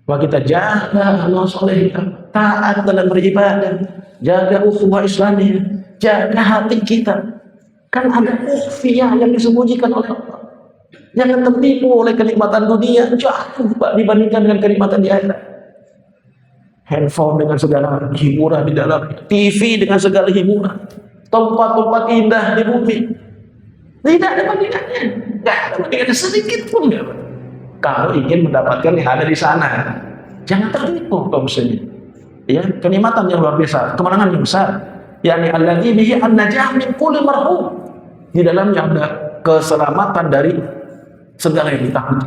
Maka kita jaga amal soleh kita, taat dalam beribadah, jaga ukhuwah Islamiyah, jaga hati kita. Kan ada ukhfiyah yang disembunyikan oleh Allah. Jangan tertipu oleh kenikmatan dunia, jauh dibandingkan dengan kenikmatan di akhirat. Handphone dengan segala hiburan di dalam, TV dengan segala hiburan, tempat-tempat indah di bumi, tidak ada bandingannya, tidak ada bandingannya sedikit pun. Kalau ingin mendapatkan yang ada di sana, jangan tertipu kaum muslimin. Ya, kenikmatan yang luar biasa, kemenangan yang besar, yakni alladzi bihi an-najah min kulli marhum, di dalamnya ada keselamatan dari segala yang ditakuti.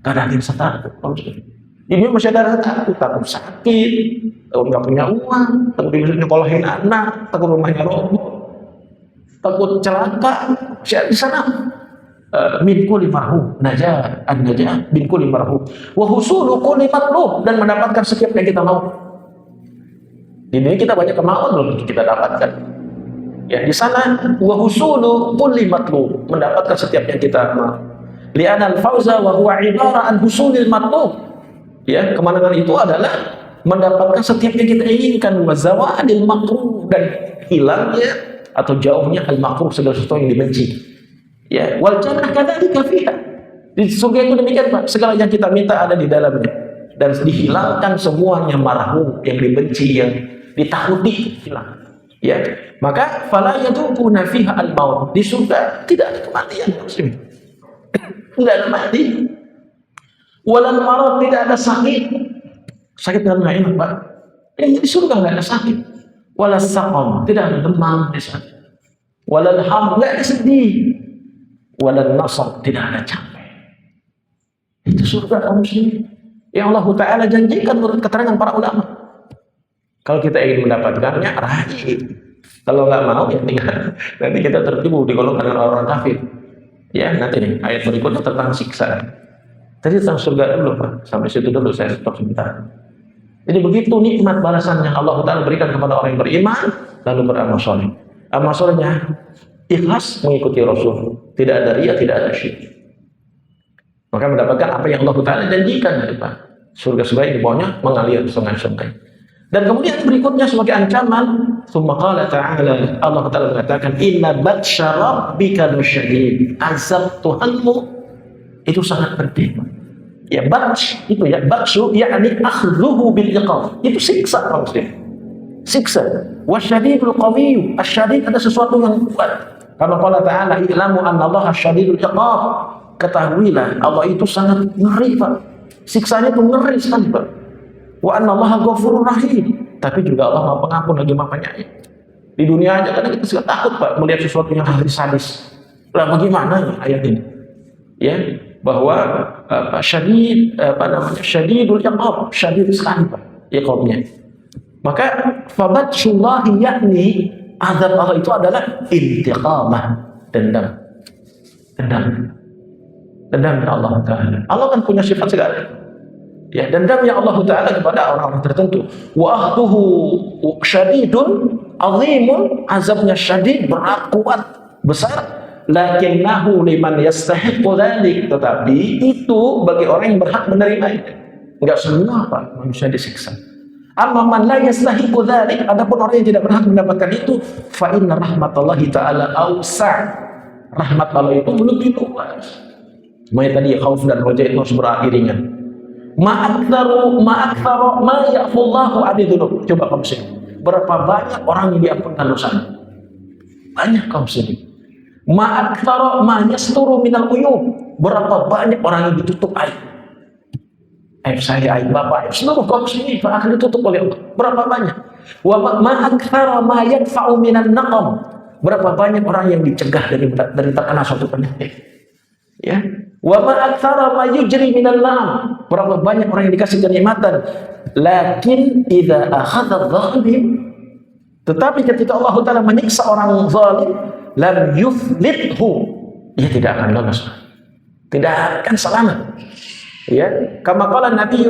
Gak ada yang takut. Ini masih ada rasa takut sakit, takut nggak punya uang, takut bisa nyekolahin anak, takut rumahnya roboh, takut celaka. Di sana min kulli marhum najah an-najah min kulli marhum wa husulu kulli matlub, dan mendapatkan setiap yang kita mau. Di dunia kita banyak kemauan belum kita dapatkan. Ya, di sana wa husulu kulli matlub, mendapatkan setiap yang kita mau. Li'anal fauza wa huwa ibara an husulil matlub. Ya, kemenangan itu adalah mendapatkan setiap yang kita inginkan, wa zawadil makruh, dan hilangnya atau jauhnya al makruh, segala sesuatu yang dibenci. Ya, wal jannah kadzalika fiha. Di surga itu demikian, Pak. Segala yang kita minta ada di dalamnya, dan dihilangkan semuanya marhum, yang dibenci, yang ditakuti, hilang. Ya, maka fala yadukuna fiha al maut. Di surga tidak ada kematian, muslim. Tidak ada mati. Walal marad, tidak ada sakit. Sakit kan nggak enak, Pak. Di surga nggak ada sakit. Walal saqam, tidak ada demam di sana. Walal ham, nggak ada sedih. Walal nasab, tidak ada capek. Itu surga kaum muslimin yang Allah Ta'ala janjikan menurut keterangan para ulama. Kalau kita ingin mendapatkannya, raih. Kalau nggak mau, ya tinggal. Nanti kita tertipu digolongkan dengan orang kafir. Ya, nanti nih ayat berikutnya tentang siksa. Tadi tentang surga dulu, Pak. Sampai situ dulu, saya stop sebentar. Jadi begitu nikmat balasan yang Allah Ta'ala berikan kepada orang yang beriman lalu beramal soleh. Amal solehnya ikhlas mengikuti Rasul, tidak ada riya, tidak ada syirik. Maka mendapatkan apa yang Allah Ta'ala janjikan dari Pak. Surga-surga yang di bawahnya mengalir sungai-sungai. Dan kemudian berikutnya sebagai ancaman, tsumma qala ta'ala, Allah Ta'ala mengatakan, inna batsya rabbika lasyadid. Azab Tuhanmu itu sangat pedih. Ya, batsh itu ya, batsyu yakni akhdhuhu bil iqab. Itu siksa kaum muslim. Siksa. Wasyadidul qawiy. Asyadid ada sesuatu yang kuat. Karena Allah Ta'ala, i'lamu anna Allah syadidul iqab. Ketahuilah Allah itu sangat ngeri, Pak. Siksanya itu ngeri sekali, Pak. Wa anna Allah ghafurur rahim. Tapi juga Allah Maha Pengampun lagi Maha Penyayang. Di dunia aja kadang kita suka takut, Pak, melihat sesuatu yang sadis. Lah bagaimana ayat ini? Ya, bahwa syadidul iqab, syadid sekali, Pak, iqabnya. Maka fabatsullahi yakni azab Allah itu adalah intiqamah, dendam. Dendam dari Allah Ta'ala. Allah kan punya sifat segala. Ya, dendamnya Allah Ta'ala kepada orang-orang tertentu. Wa ahduhu syadidun azimun, azabnya syadid, berat, kuat, besar. Lakinnahu liman yastahiqu dzalik, tetapi itu bagi orang yang berhak menerimanya. Enggak semua, Pak, manusia disiksa. Amma man la yastahiqu dzalik, adapun orang yang tidak berhak mendapatkan itu, fa inna rahmatallahi ta'ala awsa'. Rahmat Allah itu lebih luas. Semuanya tadi khauf dan roja itu harus beriringan. Ma'aktsaru ma ya'fullahu 'ani dzunub. Coba kamu sih, berapa banyak orang yang diampunkan dosanya? Banyak kaum muslimin. Ma'aktsaru ma yasturu minal uyub. Berapa banyak orang yang ditutup aib. Aib saya, aib bapak, aib seluruh kaum muslimin akan ditutup oleh Allah. Berapa banyak? Wa ma'aktsaru ma yadfa'u minan naqam. Berapa banyak orang yang dicegah dari terkena suatu penyakit. Ya. Wa ma'aktsaru ma yujri minal lam. Berapa banyak orang yang dikasih kenikmatan. Lakin idza akhadha adh-dhalim, tetapi ketika Allah Ta'ala menyiksa orang zalim, lam yuflithu, dia tidak akan lolos, tidak akan selamat. Ya, kama qala Nabi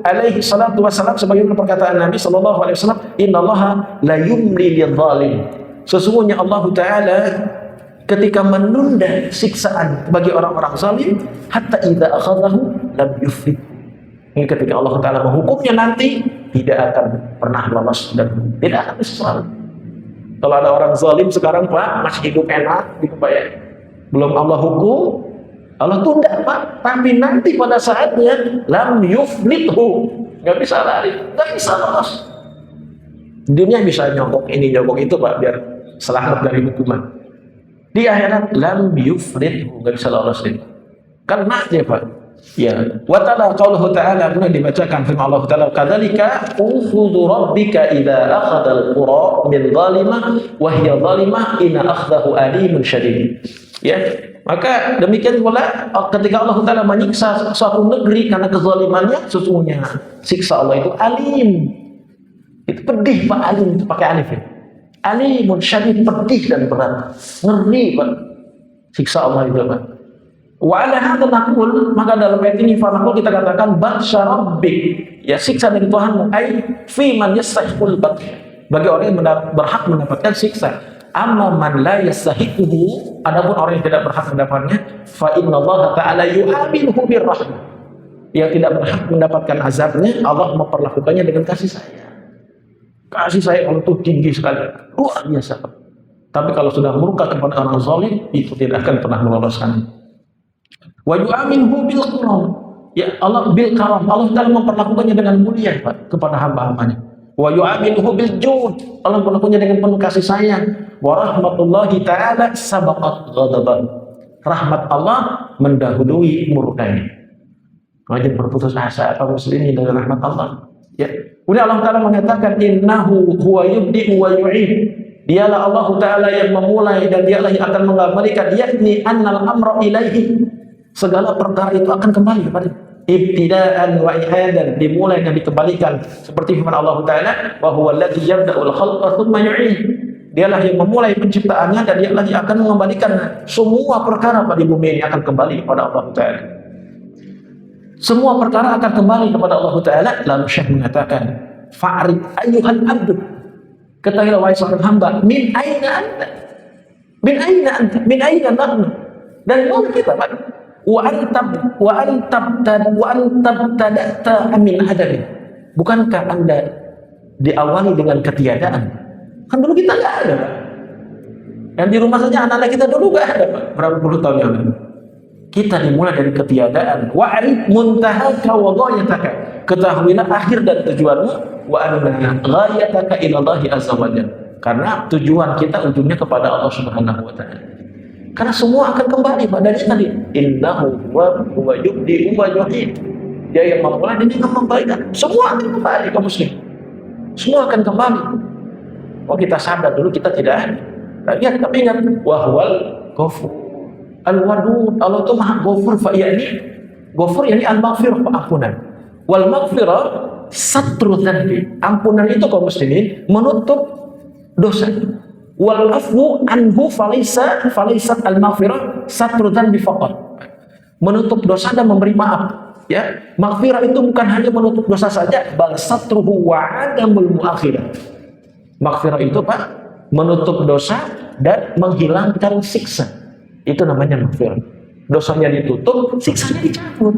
alaihi salatu wasallam, sebagaimana perkataan Nabi sallallahu alaihi wasallam, innallaha la yumli lidh-dhalim. Sesungguhnya Allah Ta'ala ketika menunda siksaan bagi orang-orang zalim, hatta idza akhadhahu lam yuflih. Ini ketika Allah Ta'ala menghukumnya nanti tidak akan pernah lolos dan tidak akan bisa selamat. Kalau ada orang zalim sekarang, Pak, masih hidup enak gitu, Pak, ya. Belum Allah hukum, Allah tunda, Pak. Tapi nanti pada saatnya lam yuflithu, nggak bisa lari, nggak bisa lolos. Dunia bisa nyogok ini nyogok itu, Pak, biar selamat dari hukuman. Di akhirat lam yuflithu, nggak bisa lolos ini. Karena aja, Pak. Ya, wa ta'ala qauluhu ta'ala, kemudian dibacakan firman Allah Ta'ala, kadzalika ukhudhu rabbika idza akhadha al-qura min zalimah wa hiya zalimah inna akhdahu alimun syadid. Ya, Maka demikian pula ketika Allah Ta'ala menyiksa suatu negeri karena kezalimannya, sesungguhnya siksa Allah itu alim. Itu pedih Pak, alim itu pakai alif ya. Alimun syadid, pedih dan berat. Ngeri Pak siksa Allah itu Pak. Wa ala hadza naqul, maka dalam ayat ini fanaqul kita katakan batsya rabbik, ya siksa dari Tuhanmu, ai fi man yastahiqul batsy, bagi orang yang berhak mendapatkan siksa. Amma man la yastahiquhu, adapun orang yang tidak berhak mendapatkannya, fa innallaha ta'ala yu'amiluhu birrahmah, yang tidak berhak mendapatkan azabnya, Allah memperlakukannya dengan kasih sayang. Kasih sayang Allah itu tinggi sekali, luar biasa. Tapi kalau sudah murka kepada orang zalim, itu tidak akan pernah meloloskannya. Wa yu'amiluhu bil karam, ya Allah bil karam, Allah Ta'ala memperlakukannya dengan mulia Pak, kepada hamba-hambanya. Wa yu'amiluhu bil jud, Allah memperlakukannya dengan penuh kasih sayang. Wa rahmatullahi ta'ala sabaqat ghadaban, rahmat Allah mendahului murkanya. Wajib berputus asa kaum muslimin dengan rahmat Allah. Ya. Kemudian Allah Ta'ala mengatakan innahu huwa yubdi'u wa yu'id, dialah Allah Ta'ala yang memulai dan dialah yang akan mengembalikan, yakni annal amra ilaihi, segala perkara itu akan kembali kepada ibtidaan wa i'adan, dimulai dan dikembalikan, seperti firman Allah Ta'ala wa huwa alladzi yabda'ul khalqa tsumma yu'id, dialah yang memulai penciptaannya dan dialah yang akan mengembalikan semua perkara pada bumi ini akan kembali kepada Allah Ta'ala. Semua perkara akan kembali kepada Allah Ta'ala. Lalu Syekh mengatakan fa'rid ayyuhal abdu, ketahuilah wahai seorang hamba, min aina anta, min aina anta, min aina nahnu, dari mana kita Pak? Wa antabtada'ta min adam, bukankah anda diawali dengan ketiadaan? Kan dulu kita nggak ada Pak. Yang di rumah saja anak-anak kita dulu nggak ada Pak, berapa puluh tahun yang lalu. Kita dimulai dari ketiadaan. Wa'arif muntahaka wa ghayataka, ketahuilah akhir dan tujuanmu. Wa anna ghayataka ilallahi azza wa jalla, karena tujuan kita ujungnya kepada Allah Subhanahu wa ta'ala. Karena semua akan kembali pada tadi innahu huwa yubdi'u wa yu'id, dia yang memulai dan dia yang memberikan. Semua akan kembali kaum muslim, semua akan kembali. Oh kita sadar dulu kita tidak lihat, tapi ingat wahwal ghafur al-wadud, Allah itu maha ghafur, ghafur yani al-maghfirah, pengampunan. Wal maghfirah satru dzanbi, ampunan itu kaum muslimin menutup dosa. Wal afwu anhu falaysa al-maghfirah satru dzanbi faqat, menutup dosa dan memberi maaf. Ya, maghfirah itu bukan hanya menutup dosa saja, bal satruhu wa adamul muakhirah. Maghfirah itu Pak, menutup dosa dan menghilangkan siksa. Itu namanya maghfirah. Dosanya ditutup, siksanya dicabut.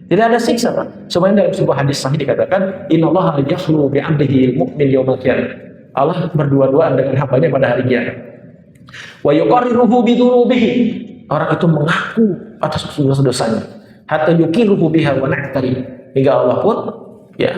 Tidak ada siksa Pak. Sebenarnya dalam sebuah hadis sahih dikatakan, innallaha yakhlu bi 'abdihi al-mu'min yaumil qiyamah. Allah berdua-duaan dengan hambanya pada hari kiamat. Wa yuqarriruhu bi dhunubihi, orang itu mengaku atas dosa-dosanya. Hatta yuqiruhu biha wa na'tari, hingga Allah pun ya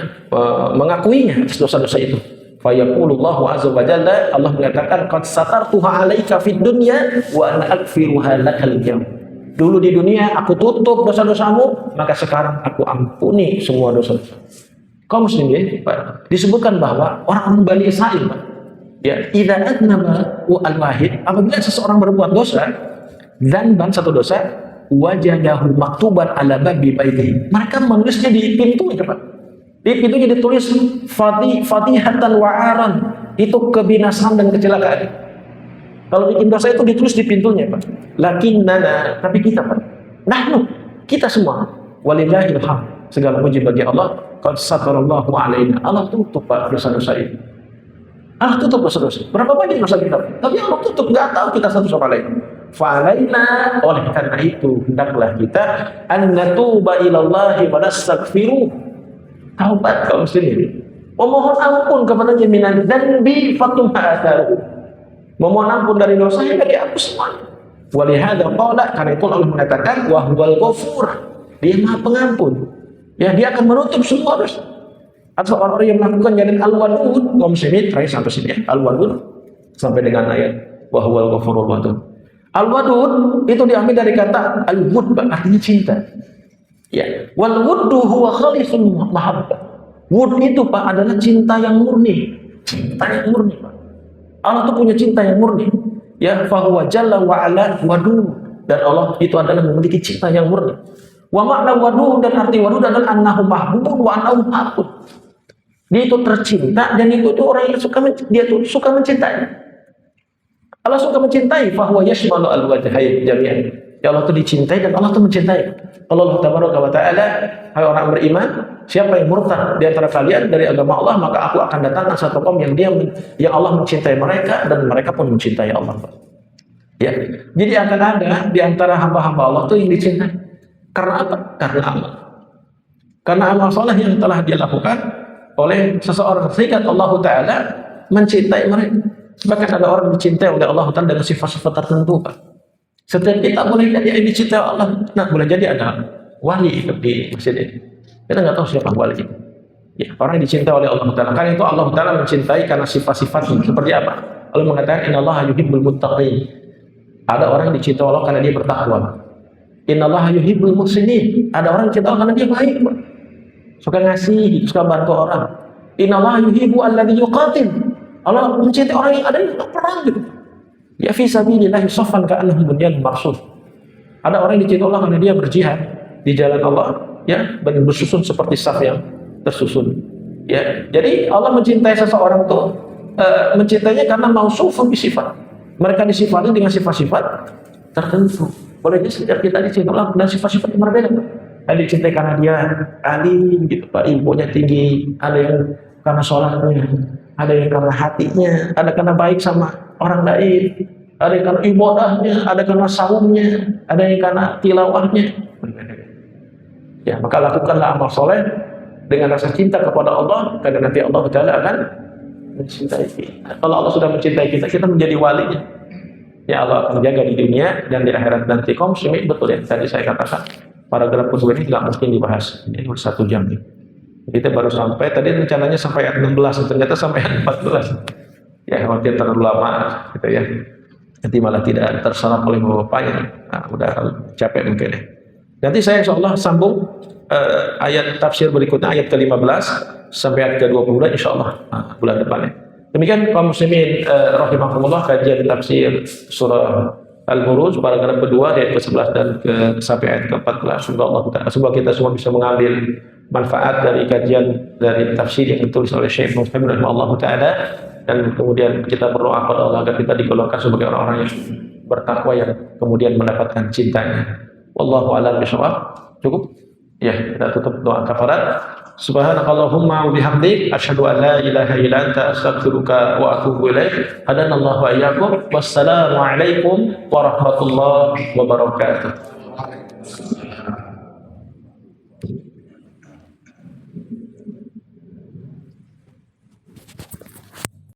mengakuinya atas dosa-dosa itu. Fa yaqulullahu azza wa jalla, Allah mengatakan qad satartuha 'alaika fid dunya wa ana aghfiruha lakal yawm. Dulu di dunia aku tutup dosa-dosamu, maka sekarang aku ampuni semua dosa-dosa. Kaum muslimin Pak, disebutkan bahwa orang Bani Israil Pak, ya idza adnaba al-wahid, apabila seseorang berbuat dosa, dzanban satu dosa, wajadahu maktuban ala babi baitihi, mereka menulisnya di pintunya Pak. Di pintunya ditulis fatihatan wa'aran, itu kebinasaan dan kecelakaan. Kalau bikin dosa itu ditulis di pintunya Pak. Lakinnana, tapi kita Pak, nahnu, kita semua, walillahil hamd, segala puji bagi Allah, qad satarallahu alaina, Allah tutup Pak dosa-dosa itu. Allah tutup dosa-dosa. Berapa banyak dosa kita? Tapi Allah tutup, nggak tahu kita satu sama lain. Fa'alaina, oleh karena itu hendaklah kita an natuba ilallahi wa nastaghfiruh, taubat kaum muslimin, memohon ampun kepadanya minan dzanbi fatumha atharu, memohon ampun dari dosa yang dihapus semuanya. Walihada qala, karena itu Allah mengatakan wa huwal ghafur, dia maha pengampun, ya dia akan menutup semua dosa. Atau orang-orang yang melakukan jalan al-wadud, kaum muslimin terakhir sampai sini ya, al-wadud sampai dengan ayat wa huwal ghafurul wadud. Al-wadud itu diambil dari kata al-wud, artinya cinta. Ya, wal wuddu huwa khalisul mahabbah. Wud itu Pak adalah cinta yang murni. Cinta yang murni Pak. Allah tuh punya cinta yang murni. Ya, fa huwa jalla wa ala wadud. dan Allah itu adalah memiliki cinta yang murni. Wa makna wadud, dan arti wadud adalah annahu mahbubun wa annahu muhabbun. Dia itu tercinta dan itu orang yang suka mencintai. Allah suka mencintai, fahuwa yashmalu al-wajhain jami'an. Ya Allah itu dicintai dan Allah itu mencintai. Allah tabaraka wa ta'ala, hai orang beriman, siapa yang murtad di antara kalian dari agama Allah, maka aku akan datangkan satu kaum yang Allah mencintai mereka dan mereka pun mencintai Allah. Ya. Jadi akan ada di antara hamba-hamba Allah itu yang dicintai. Karena apa? Karena amal. Karena amal soleh yang telah dia lakukan oleh seseorang, sehingga Allah Ta'ala mencintai mereka. Bahkan ada orang dicintai oleh Allah Ta'ala dengan sifat-sifat tertentu, Pak. Setiap kita boleh jadi dicintai Allah. Nah, boleh jadi ada wali di masjid ini. Kita nggak tahu siapa wali itu. Ya, orang yang dicintai oleh Allah Ta'ala. Karena itu Allah Ta'ala mencintai karena sifat-sifatnya. Seperti apa? Allah mengatakan, Innallaha yuhibbul muttaqin. Ada orang yang dicintai Allah karena dia bertakwa. Innallaha yuhibbul muhsinin. Ada orang yang dicintai Allah karena dia baik, Pak. Suka ngasih, suka bantu orang. Innallaha yuhibbu alladhi yuqatil. Allah mencintai orang yang ada di perang gitu. Ya fi sabilillahi saffan ka'annahu bunyanun marsus. Ada orang yang dicintai Allah karena dia berjihad di jalan Allah, ya, dan bersusun seperti saf yang tersusun. Ya, jadi Allah mencintai seseorang tuh mencintainya karena mausufun bi sifat. Mereka disifati dengan sifat-sifat tertentu. Bolehnya setiap kita dicintai Allah dengan sifat-sifat yang berbeda. Ada dicintai karena dia alim gitu, Pak, ilmunya tinggi, ada yang karena sholatnya, ada yang karena hatinya, ada karena baik sama orang lain, ada yang karena ibadahnya, ada karena saumnya, ada yang karena tilawahnya. Ya, maka lakukanlah amal soleh dengan rasa cinta kepada Allah, karena nanti Allah Ta'ala akan mencintai kita. Kalau Allah sudah mencintai kita, kita menjadi walinya. Ya, Allah akan jaga di dunia dan di akhirat nanti. Kaum muslimin, betul yang tadi saya katakan. Paragraf kedua ini tidak mungkin dibahas. Ini 1 jam nih. Kita baru sampai, tadi rencananya sampai ayat 16, ternyata sampai ayat 14. Ya, khawatir terlalu lama gitu ya. Nanti malah tidak terserap oleh bapaknya. Nah, udah capek mungkin ya. Nanti saya insyaallah sambung ayat tafsir berikutnya, ayat ke-15 sampai ayat ke-22 insyaallah bulan depan ya. Demikian kaum muslimin rahimahumullah, kajian tafsir surah Al-Buruj paragraf kedua ayat ke-11 dan sampai ayat ke-14. Semoga kita semua bisa mengambil manfaat dari kajian dari tafsir yang ditulis oleh Syekh Muhammad rahimahullah taala, dan kemudian kita berdoa kepada Allah agar kita digolongkan sebagai orang-orang yang bertakwa yang kemudian mendapatkan cintanya. Wallahu a'lam bishawab. Cukup? Ya, kita tutup doa kafarat. Subhanakallahumma wa bihamdik asyhadu an la ilaha illa anta astaghfiruka wa atubu ilaik. Hadanallahu wa iyyakum. Wassalamu alaikum warahmatullahi wabarakatuh.